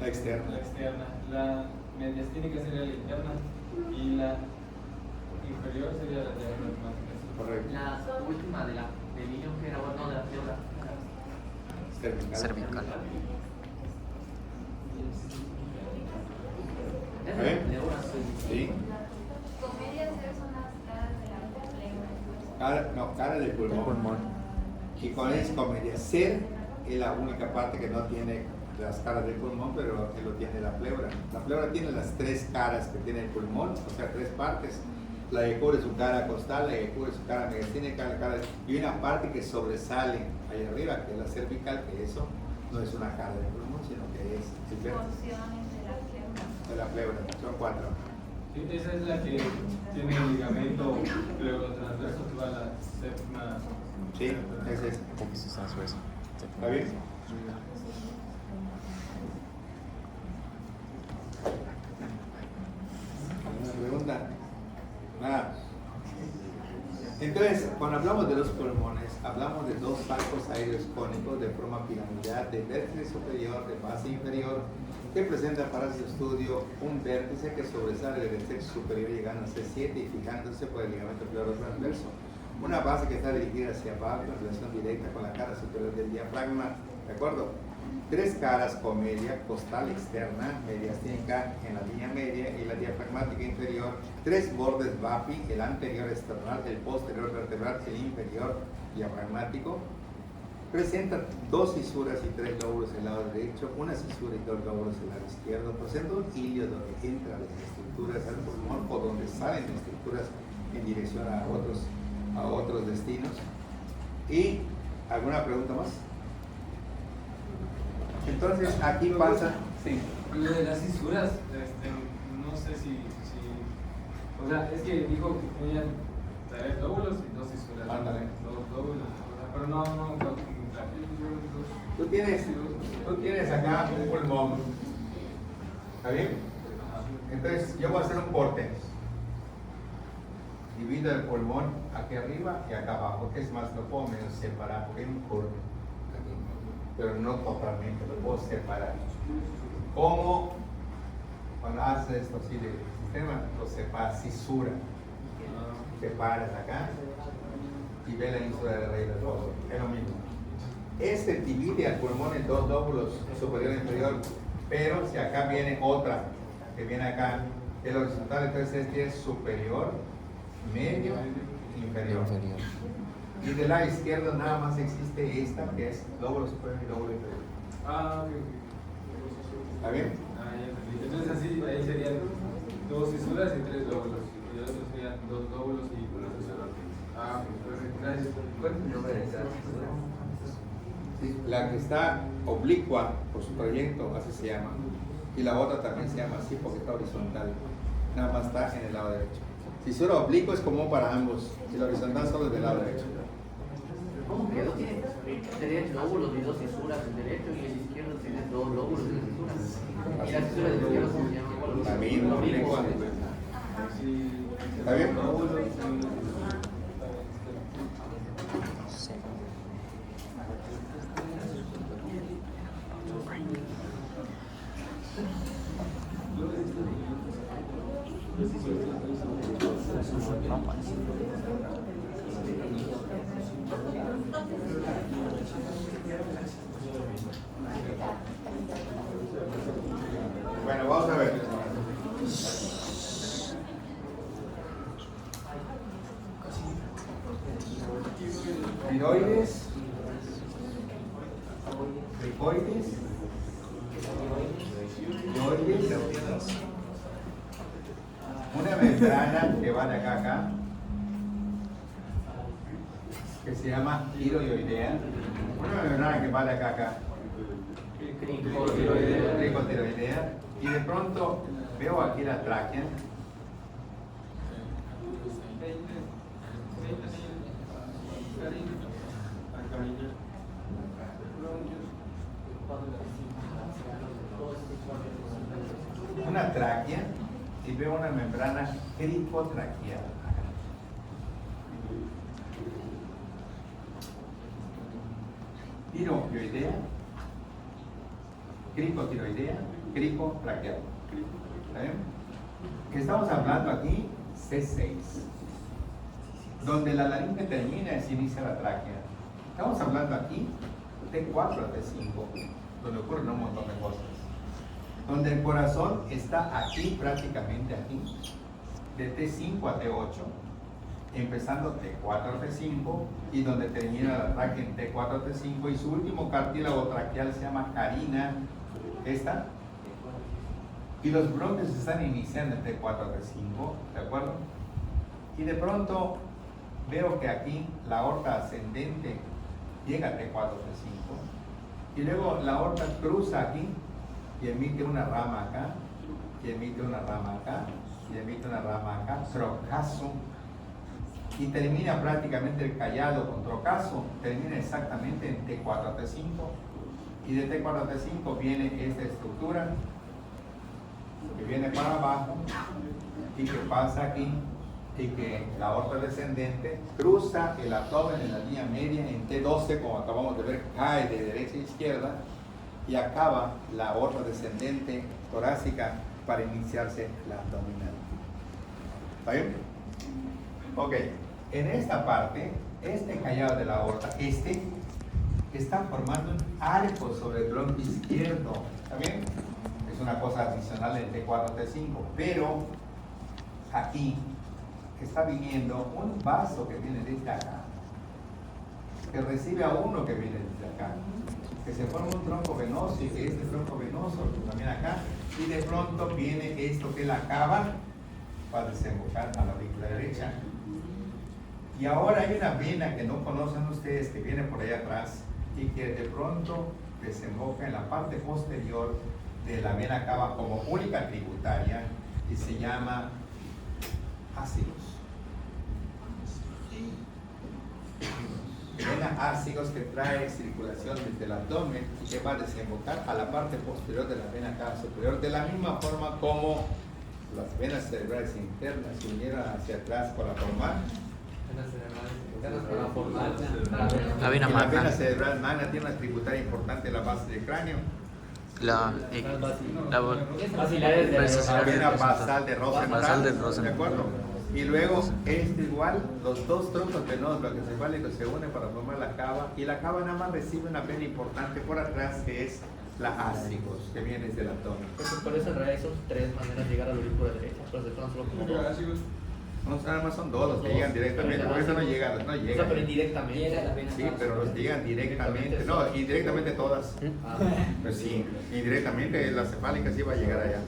la externa. la externa, la mediastínica sería la interna y la inferior sería la diafragmática. Correcto. La última de del niño que era bueno de la pleura. Cervical. Cervical. Es ¿Eh? la pleura. Sí. Comedias son las caras de la pleura. Cara del pulmón. El pulmón. Y con es comedia. Ser es la única parte que no tiene las caras del pulmón, pero que lo tiene la pleura. La pleura tiene las tres caras que tiene el pulmón, o sea, tres partes. La que cubre su cara costal, la que cubre su cara mediastínica, la cara, y una parte que sobresale ahí arriba, que es la cervical, que eso no es una cara del pulmón. sino que es el vértice Porciones de la pleura. de la pleura. Son 4. Sí, esa es la que tiene el ligamento pleurotransverso que va a la séptima. Sí, ese es. Apófisis transversa. ¿Está bien? ¿Alguna pregunta? Nada. Entonces, cuando hablamos de los pulmones, hablamos de dos sacos aéreos cónicos de forma piramidal, de vértice superior, de base inferior, que presentan para su estudio un vértice que sobresale del vértice superior llegando a C7 y fijándose por el ligamento pleurotransverso. Una base que está dirigida hacia abajo en relación directa con la cara superior del diafragma, ¿de acuerdo? 3 caras con media, costal externa, mediastínica en la línea media y la diafragmática inferior, 3 bordes BAPI, el anterior external, el posterior vertebral, el inferior diafragmático. Presenta 2 fisuras y 3 lóbulos del lado derecho, una fisura y 2 lóbulos del lado izquierdo. Presenta un hilio donde entran las estructuras al pulmón o donde salen las estructuras en dirección a otros destinos. ¿Y alguna pregunta más? Entonces aquí pasa, sí. Lo de las fisuras, no sé si, o sea, es que dijo que tenían 3 lóbulos y 2 fisuras. Ándale. 2 lóbulos, o sea, pero no, Tú tienes acá un pulmón, ¿está bien? Entonces yo voy a hacer un corte. Divido el pulmón aquí arriba y acá abajo, que es más, lo puedo menos separar porque hay un corte aquí, pero no totalmente, lo puedo separar. ¿Cómo? Cuando haces esto así del sistema, lo separas, cisura. Separas acá y ve la insula de la raíz del foso, es lo mismo. Este divide al pulmón en 2 lóbulos, superior e inferior, pero si acá viene otra, que viene acá, el horizontal, entonces este es superior, medio, inferior. Y del lado izquierdo nada más existe esta, que es lóbulo superior y lóbulo inferior. Ah, ok. ¿Está bien? Ah, ya entendí. Entonces así, ahí serían 2 fisuras y 3 lóbulos. Y el otro serían 2 lóbulos y una fisura. Ah, perfecto. Gracias. ¿Cuál es el nombre de esa fisura? La que está oblicua por su trayecto, así se llama. Y la otra también se llama así porque está horizontal. Nada más está en el lado derecho. Fisura oblicua es común para ambos. Y la horizontal solo es del lado derecho. ¿Cómo quedó? Tiene 3 lóbulos y 2 fisuras el derecho y el izquierdo tiene 2 lóbulos y 2 fisuras. Y la fisura del izquierdo se llama La misma, oblicua. ¿Está bien? Bueno, vamos a ver. Tiroides, ricoides, tiroides, una membrana que va de acá a acá, que se llama tiroidea, una membrana que va de acá a acá, cricotiroidea, y de pronto veo aquí la tráquea. Una tráquea y veo una membrana cricotraqueal. Tiroidea, cricotiroidea, cricotraqueal. ¿Está bien? ¿Qué estamos hablando aquí? C6. Donde la laringe termina es inicia la tráquea. Estamos hablando aquí T4 a T5, donde ocurren un montón de cosas. Donde el corazón está aquí, prácticamente aquí, de T5 a T8, empezando T4 a T5, y donde termina la tráquea en T4 a T5, y su último cartílago traqueal se llama carina, esta, y los bronquios están iniciando en T4 a T5, ¿de acuerdo? Y de pronto veo que aquí la aorta ascendente llega a T4 a T5, Y luego la aorta cruza aquí y emite una rama acá, y emite una rama acá, y emite una rama acá, trocazo. Y termina prácticamente el callado con trocazo, termina exactamente en T4 T5. Y de T4 a T5 viene esta estructura que viene para abajo y que pasa aquí y que la aorta descendente cruza el abdomen en la línea media en T12, como acabamos de ver, cae de derecha a izquierda y acaba la aorta descendente torácica para iniciarse la abdominal. ¿Está bien? Ok, en esta parte, este callado de la aorta, está formando un arco sobre el bronquio izquierdo. ¿Está bien? Es una cosa adicional en T4, T5, pero aquí está viniendo un vaso que viene desde acá, que recibe a uno que viene desde acá, que se forma un tronco venoso y que este tronco venoso también acá, y de pronto viene esto que la acaba para desembocar a la aurícula derecha. Y ahora hay una vena que no conocen ustedes que viene por ahí atrás y que de pronto desemboca en la parte posterior de la vena cava como única tributaria y se llama ácigos. Vena ácigos que trae circulación desde el abdomen y que va a desembocar a la parte posterior de la vena cava superior, de la misma forma como las venas cerebrales internas se unieron hacia atrás para formar La vena y la vena magna. cerebral magna tiene una tributaria importante en la base del cráneo. La Vacilares de La vena basal de Rosenthal. Basal de Rosenthal. ¿De acuerdo? Y luego, igual, los dos troncos venosos brachiocefálicos se unen para formar la cava. Y la cava nada más recibe una vena importante por atrás que es la ácigos, que viene desde el abdomen. Por eso en realidad hay tres maneras de llegar a la aurícula derecha, pero se fueron solo como dos. No, nada más son dos los que llegan directamente, por eso no llegan, no O sea, llegan. pero indirectamente. Sí, pero los llegan directamente, no, indirectamente todas. Ah, Pues sí, indirectamente la cefálica sí va a llegar allá,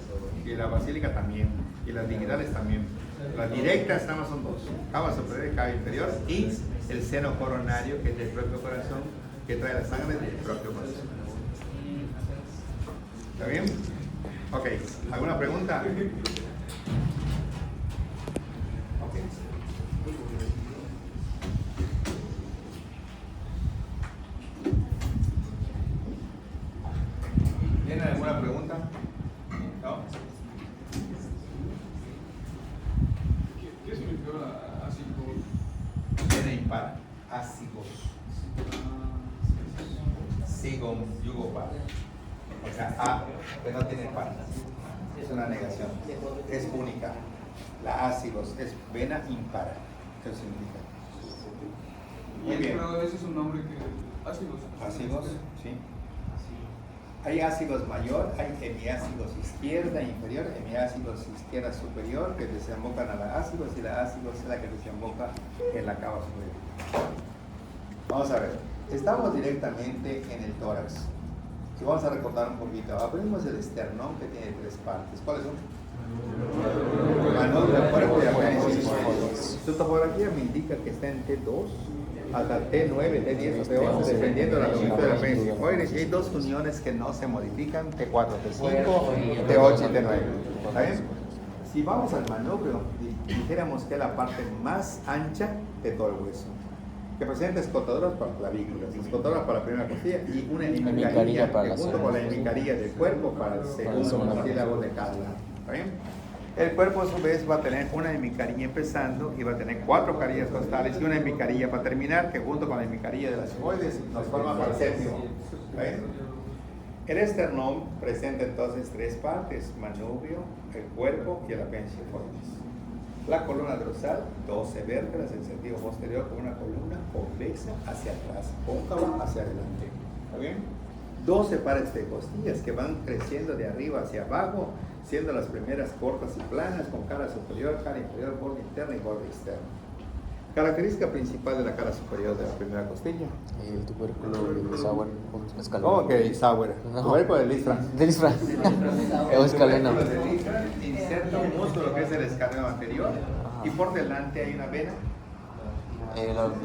y la basílica también, y las digitales también. Las directas nada más son dos, cava superior y cava inferior, y el seno coronario, que es del propio corazón, que trae la sangre del propio corazón. ¿Está bien? Ok, ¿alguna pregunta? ¿Tienen alguna pregunta? ¿No? ¿Qué significa ácido? Viene impar, ácigos. Sigom, yugo, par. O sea, A, que no tiene par. Es una negación. Es única. La ácigos es vena impar. ¿Qué significa? Muy bien. Pero ese es un nombre que... ácidos. Ácigos, sí. Hay ácigos mayor, hay hemiácigos izquierda inferior, hemiácigos izquierda superior que desembocan a la ácigos y la ácigos es la que desemboca en la cava superior. Vamos a ver, estamos directamente en el tórax y vamos a recordar un poquito. Abrimos el esternón que tiene tres partes. ¿Cuáles son? Manubrio, cuerpo y apéndice. Su topografía me indica que está en T2 hasta T9, T10 o T11, dependiendo de la longitud del apéndice. Y hay dos uniones que no se modifican, T4, T5, T8 y T9. ¿Está bien? Si vamos al manubrio, dijéramos que es la parte más ancha de todo el hueso, que presenta escotadoras para clavículas, escotadoras para la primera costilla y una hemicarilla junto con la hemicarilla del cuerpo para el segundo cartílago de cada lado. ¿Está bien? El cuerpo a su vez va a tener una hemicarilla empezando y va a tener 4 carillas costales y una hemicarilla para terminar, que junto con la hemicarilla de las sigmoides nos forma para el séptimo. ¿Ven? El esternón presenta entonces 3 partes: manubrio, el cuerpo y el apéndice fornis. La columna dorsal, 12 vértebras en sentido posterior con una columna convexa hacia atrás, cóncava hacia adelante. ¿Está bien? 12 pares de costillas que van creciendo de arriba hacia abajo, siendo las primeras cortas y planas, con cara superior, cara inferior, borde interna y borde externo. Característica principal de la cara superior de la primera costilla. El tubérculo de Sauer con escaleno. Oh, ok, Sauer. No. Tubérculo de Listra. De Lisfra. O escaleno. Tubérculo de Listra inserta un músculo que es el escaleno anterior y por delante hay una vena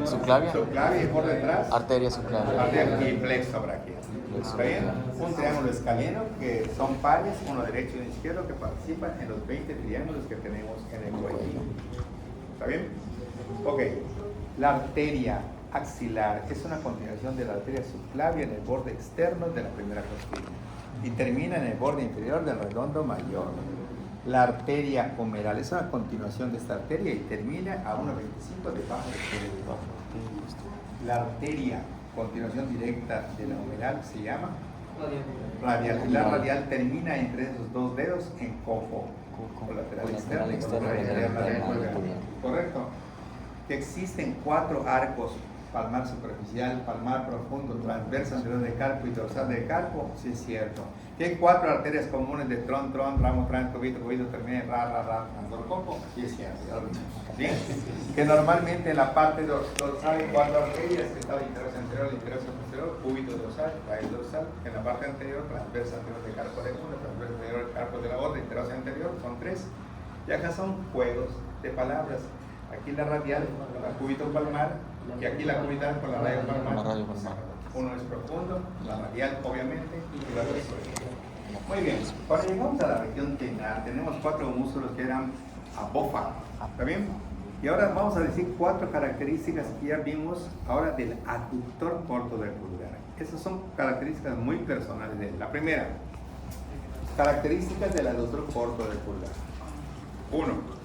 Subclavia. Subclavia y por detrás. Arteria subclavia. Arteria y plexo braquial. ¿Está bien? Un triángulo escalieno que son pares, uno derecho y uno izquierdo, que participan en los 20 triángulos que tenemos en el cuello. ¿Está bien? Ok. La arteria axilar es una continuación de la arteria subclavia en el borde externo de la primera costilla y termina en el borde inferior del redondo mayor. La arteria humeral es una continuación de esta arteria y termina a 1,25 debajo del cuello. La arteria, continuación directa de la humeral, se llama radial. Y la radial termina entre esos dos dedos en cojo colateral externo. Correcto. Existen 4 arcos: palmar superficial, palmar profundo, transverso anterior del carpo y dorsal del carpo. Sí, es cierto. Hay 4 arterias comunes de tron, ramo, cubito, termina en ra, transdorcopo. Sí, es cierto. ¿Sí? Que normalmente en la parte dorsal hay 4 arterias, que está el interés anterior, el interés posterior, cúbito dorsal, raíz dorsal. En la parte anterior, transverso anterior del carpo de uno, transverso anterior del carpo de la otra, interés anterior, son 3. Y acá son juegos de palabras. Aquí la radial, la cúbito palmar, y aquí la cubital con la radio palmar. Uno es profundo, la radial obviamente, y la otra es profundo. Muy bien, cuando llegamos a la región tenar, tenemos 4 músculos que eran abófagos. ¿Está bien? Y ahora vamos a decir 4 características que ya vimos ahora del aductor corto del pulgar. Esas son características muy personales de él. La primera, características del aductor corto del pulgar. 1.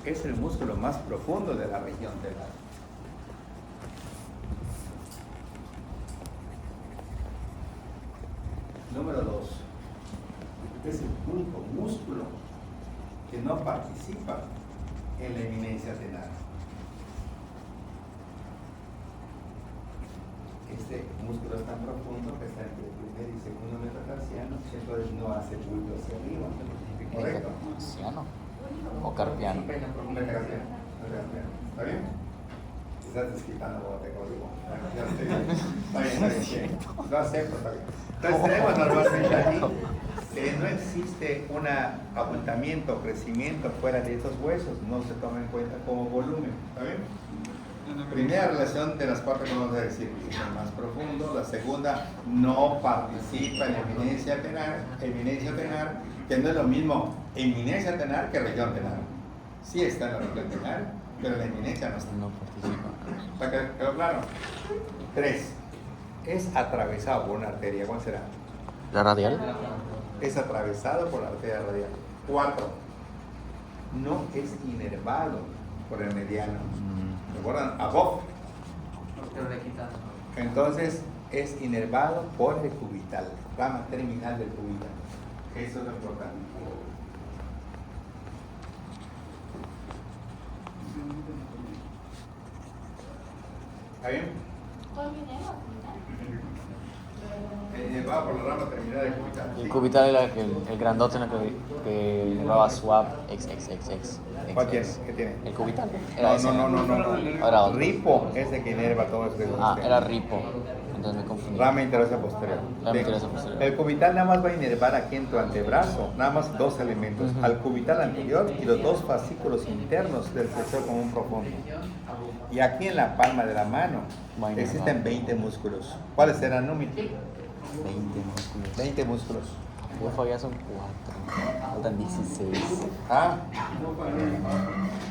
Es el músculo más profundo de la región tenar. Número 2. Es el único músculo que no participa en la eminencia tenar. Este músculo es tan profundo que está entre el primer y segundo metatarsiano, entonces no hace bulto hacia arriba. ¿Correcto? ¿Tarsiano o carpiano? Metatarsiano. ¿Está bien? Estás desquitando bote código. Está bien. Lo acepto, está bien. Entonces tenemos normalmente aquí que no existe un abultamiento o crecimiento fuera de estos huesos, no se toma en cuenta como volumen. ¿Está bien? Primera relación de las 4 que vamos a decir, es el más profundo. La segunda, no participa en eminencia tenar, que no es lo mismo eminencia tenar que región tenar. Sí está en la región tenar, pero la eminencia no está. No participa. ¿Está quedó claro? 3. Es atravesado por una arteria. ¿Cuál será? ¿La radial? Es atravesado por la arteria radial. 4. No es inervado por el mediano. ¿Recuerdan? Above. Entonces es inervado por el cubital, rama terminal del cubital. Eso es lo importante. ¿Está bien? Va por la rama terminal del cubital. El cubital era el grandote en el que llevaba swap XXXX. ¿Cuál tiene? ¿Qué tiene? El cubital. Era ese. No. Era otro. Ripo es el que inerva todo este. Era ripo. Entonces me confundí. Rama interosa posterior. Rama interosa posterior. El cubital nada más va a inervar aquí en tu antebrazo, nada más 2 elementos, al cubital anterior y los 2 fascículos internos del flexor común profundo. Y aquí en la palma de la mano existen 20 músculos. ¿Cuáles serán, Numi? 20 músculos. 20 músculos. Uf, ya son 4. Faltan 16. Ah,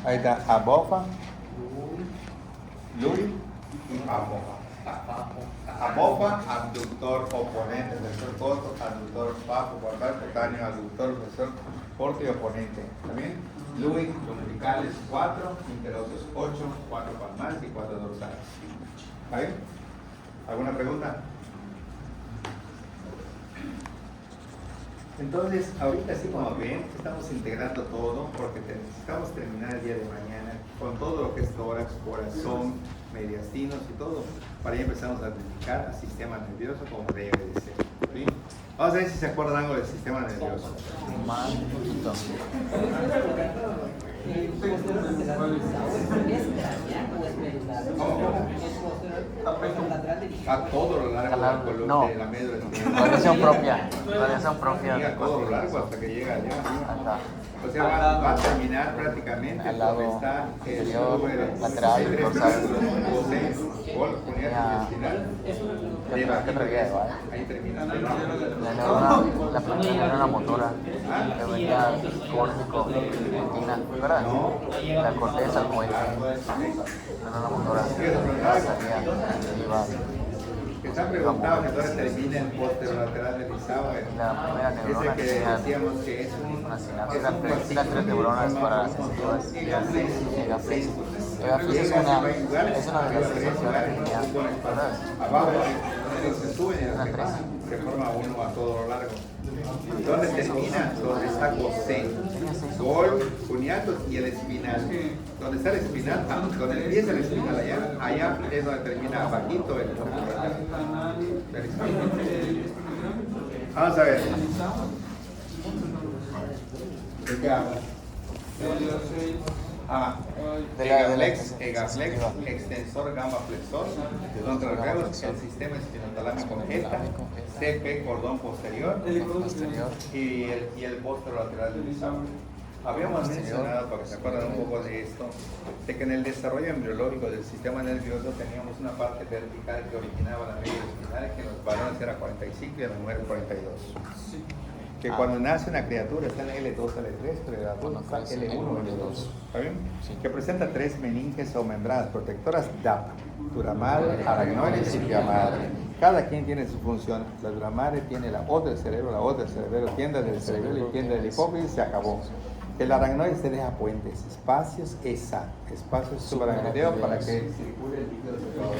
ahí está abofa, luri y abofa. Abofa, abductor oponente, flexor corto, abductor bajo, guardar cutáneo, abductor, flexor corto y oponente. ¿También? Luri, lumbricales 4, interosos 8, 4 palmares y 4 dorsales. ¿Vale? ¿Alguna pregunta? Entonces, ahorita sí, como ven, estamos integrando todo porque necesitamos terminar el día de mañana con todo lo que es tórax, corazón, mediastinos y todo, para ya empezamos a dedicar al sistema nervioso como debe de ser. ¿Sí? Vamos a ver si se acuerdan algo del sistema nervioso. Más un poquito. ¿Es craneal o es medular? ¿Cómo? ¿Es lateral de A todo lo largo de la columna No. de la médula espinal. Radiación propia. Radiación propia. Sí, a todo lo largo hasta que llega allá. Acá. O sea, va a terminar prácticamente Al lado donde está el inferior, sobre lateral, el dorsal. gol cuniato y espinal. ¿Qué otra vía igual? Ahí termina. La primera neurona motora que venía córtico, retina, ¿verdad? No. La corteza, el cohete. Neurona motora. Salía, iba. Que están preguntados que dónde termina el posterolateral del isómero. La primera neurona Ese que decíamos que es una sinapsis. un Eran tres neuronas para las sensitivas. Egaflex. Egaflex es una de las sensaciones que tenía, ¿verdad? Abajo, se suben y se forma uno a todo lo largo. ¿Dónde termina? Donde está Gosén, gol, cuniato y el espinal. Donde está el espinal, donde empieza el espinal allá es donde termina abajito el espinal. Vamos a ver. ¿De qué habla? Egaflex, extensor gamma flexor, donde referimos el sistema espinotalámico eta, CP cordón posterior y el posterolateral del isómero. Habíamos mencionado, para que se acuerden un poco de esto, de que en el desarrollo embriológico del sistema nervioso teníamos una parte vertical que originaba la médula espinal, que en los varones era 45 y en las mujeres 42. Que cuando nace una criatura está en L2, L3, pero el adulto está L1, L2. ¿Está bien? Que presenta 3 meninges o membranas protectoras DAP, dura madre, aracnoides y pia madre. Cada quien tiene su función. La dura madre tiene la O del cerebro, la O del cerebro, tienda del cerebro y tienda del hipófisis, se acabó. El aracnoide se deja puentes, espacios subaracnoideos para que circule el líquido cerebral.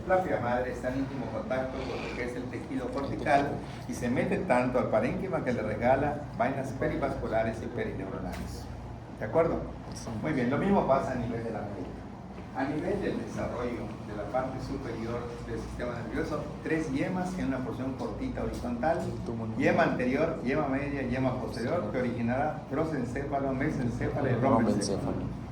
La pia madre está en íntimo contacto con lo que es el tejido cortical y se mete tanto al parénquima que le regala vainas perivasculares y perineuronales. ¿De acuerdo? Muy bien, lo mismo pasa a nivel de la médula. A nivel del desarrollo de la parte superior del sistema nervioso, 3 yemas en una porción cortita horizontal, yema anterior, yema media, yema posterior, que originará prosencéfalo, mesencéfalo y rombencéfalo.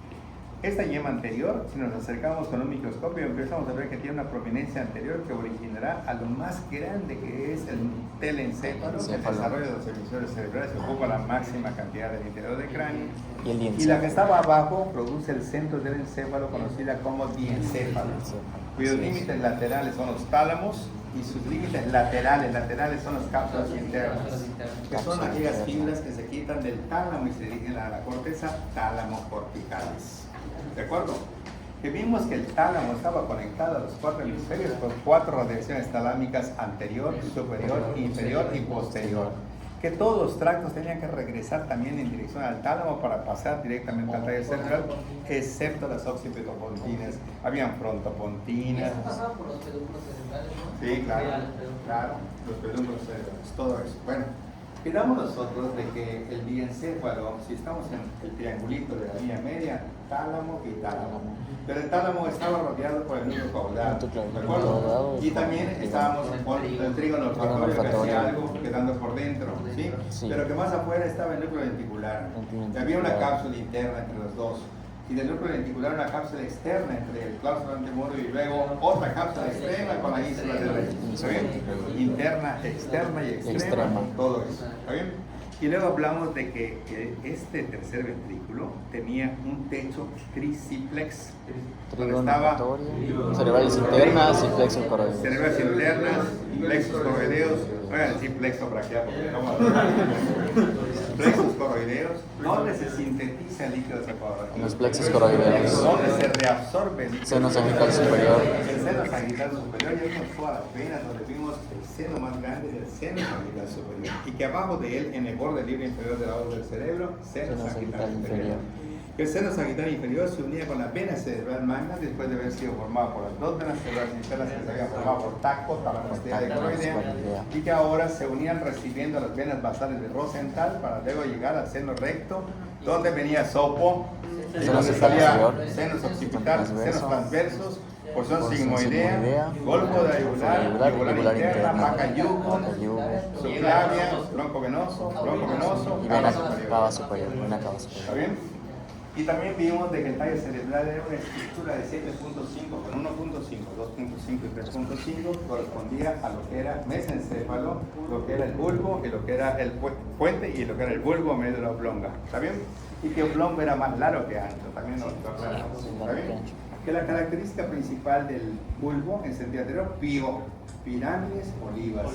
Esta yema anterior, si nos acercamos con un microscopio, empezamos a ver que tiene una prominencia anterior que originará a lo más grande que es el telencéfalo, el desarrollo de los hemisferios cerebrales, que ocupa la máxima cantidad del interior del cráneo. Y la que estaba abajo produce el centro del encéfalo, conocida como diencéfalo, cuyos límites laterales son los tálamos y sus límites laterales son las cápsulas internas, que son aquellas fibras que se quitan del tálamo y se dirigen a la corteza tálamo-corticales. ¿De acuerdo? Que vimos que el tálamo estaba conectado a los 4 hemisferios con 4 radiaciones talámicas anterior, superior, inferior y posterior. Que todos los tractos tenían que regresar también en dirección al tálamo para pasar directamente al tallo cerebral, excepto las occipitopontinas. Habían frontopontinas. ¿Pasaba por los pedúnculos cerebrales? Sí, claro, los pedúnculos cerebrales, todo eso. Bueno, quedamos nosotros de que el diencéfalo, si estamos en el triangulito de la línea media, tálamo y tálamo. Pero el tálamo estaba rodeado por el núcleo caudal, ¿de acuerdo? Y también estábamos con el trígono olfatorio que hacía algo quedando por dentro, ¿sí? Pero que más afuera estaba el núcleo lenticular. Y había una cápsula interna entre los dos. Y del núcleo lenticular una cápsula externa entre el claustro antemuro y luego otra cápsula externa con la isla de Rey. ¿Está bien? Interna, externa y extrema. Todo eso. ¿Está bien? Y luego hablamos de que este tercer ventrículo tenía un techo triciplex. Donde estaba cerebrales internas y plexos coroideos. Cerebrales internas, plexos coroideos. Voy a decir plexo braquial porque no vamos a plexos coroideos, donde se sintetiza el líquido cerebral. En los plexos coroideos. Donde se reabsorbe el líquido. Seno sagital superior. El seno sagital superior, ya vimos todas las venas donde vimos el seno más grande del seno sagital superior. Y que abajo de él, en el borde libre inferior del lado del cerebro, seno sagital inferior. El seno sagital inferior se unía con la vena cerebral magna después de haber sido formado por las 2 venas cerebrales internas que se habían formado por taco, talamosteria y coroidea, y que ahora se unían recibiendo las venas basales de Rosenthal para luego llegar al seno recto, donde venía sopo, donde salía senos occipitales, senos transversos, porción sigmoidea, golfo de yugular interna, maca yugo, subclavia, bronco venoso Y vena cava superior. ¿Está bien? Y también vimos de que el tallo cerebral era una estructura de 7.5 con 1.5, 2.5 y 3.5, correspondía a lo que era mesencéfalo, lo que era el bulbo y lo que era el puente y lo que era el bulbo médula oblonga. ¿Está bien? Y que oblongo era más largo que ancho, también nos lo aclaramos. ¿Está bien? Que la característica principal del bulbo en sentido anterior, pío, pirámides, olivas.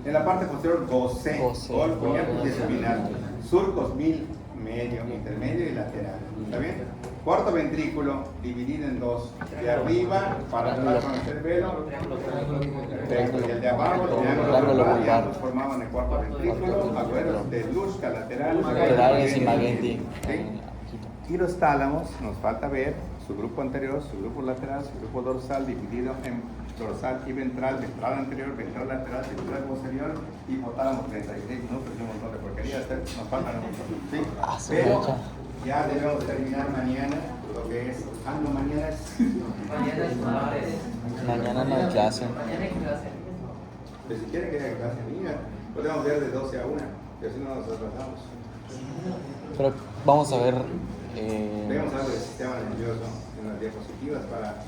En la parte posterior, gocé, gol, puñal y espinal. Surcos, medio, intermedio y lateral. ¿Está bien? Cuarto ventrículo dividido en dos. De arriba, para atrás con el cerebelo, y el de abajo, triángulo vulvar, y ambos formaban el cuarto ventrículo. Acuerdos de Luschka, Laterales y Magenti. Y los tálamos, nos falta ver su grupo anterior, su grupo lateral, su grupo dorsal, dividido en dorsal y ventral, ventral anterior, ventral lateral, ventral posterior, hipotálamo 36 minutos y un montón de porquerías, nos faltan un montón, ¿sí? Pero ya debemos terminar mañana lo que es, no, mañana es... Mañana es martes. Mañana no hay clase. Mañana hay clase. Pero si quieren que haya clase amiga, podemos ver de 12 a 1, y así no nos atrasamos. Pero vamos a ver. Vemos algo del sistema nervioso en las diapositivas para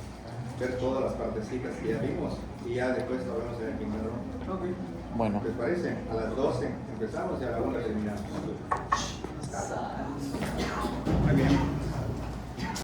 ver todas las partecitas que ya vimos y ya después lo vemos en el primero. Okay. Bueno. ¿Les parece? A las 12 empezamos y a la 1 terminamos. Muy bien.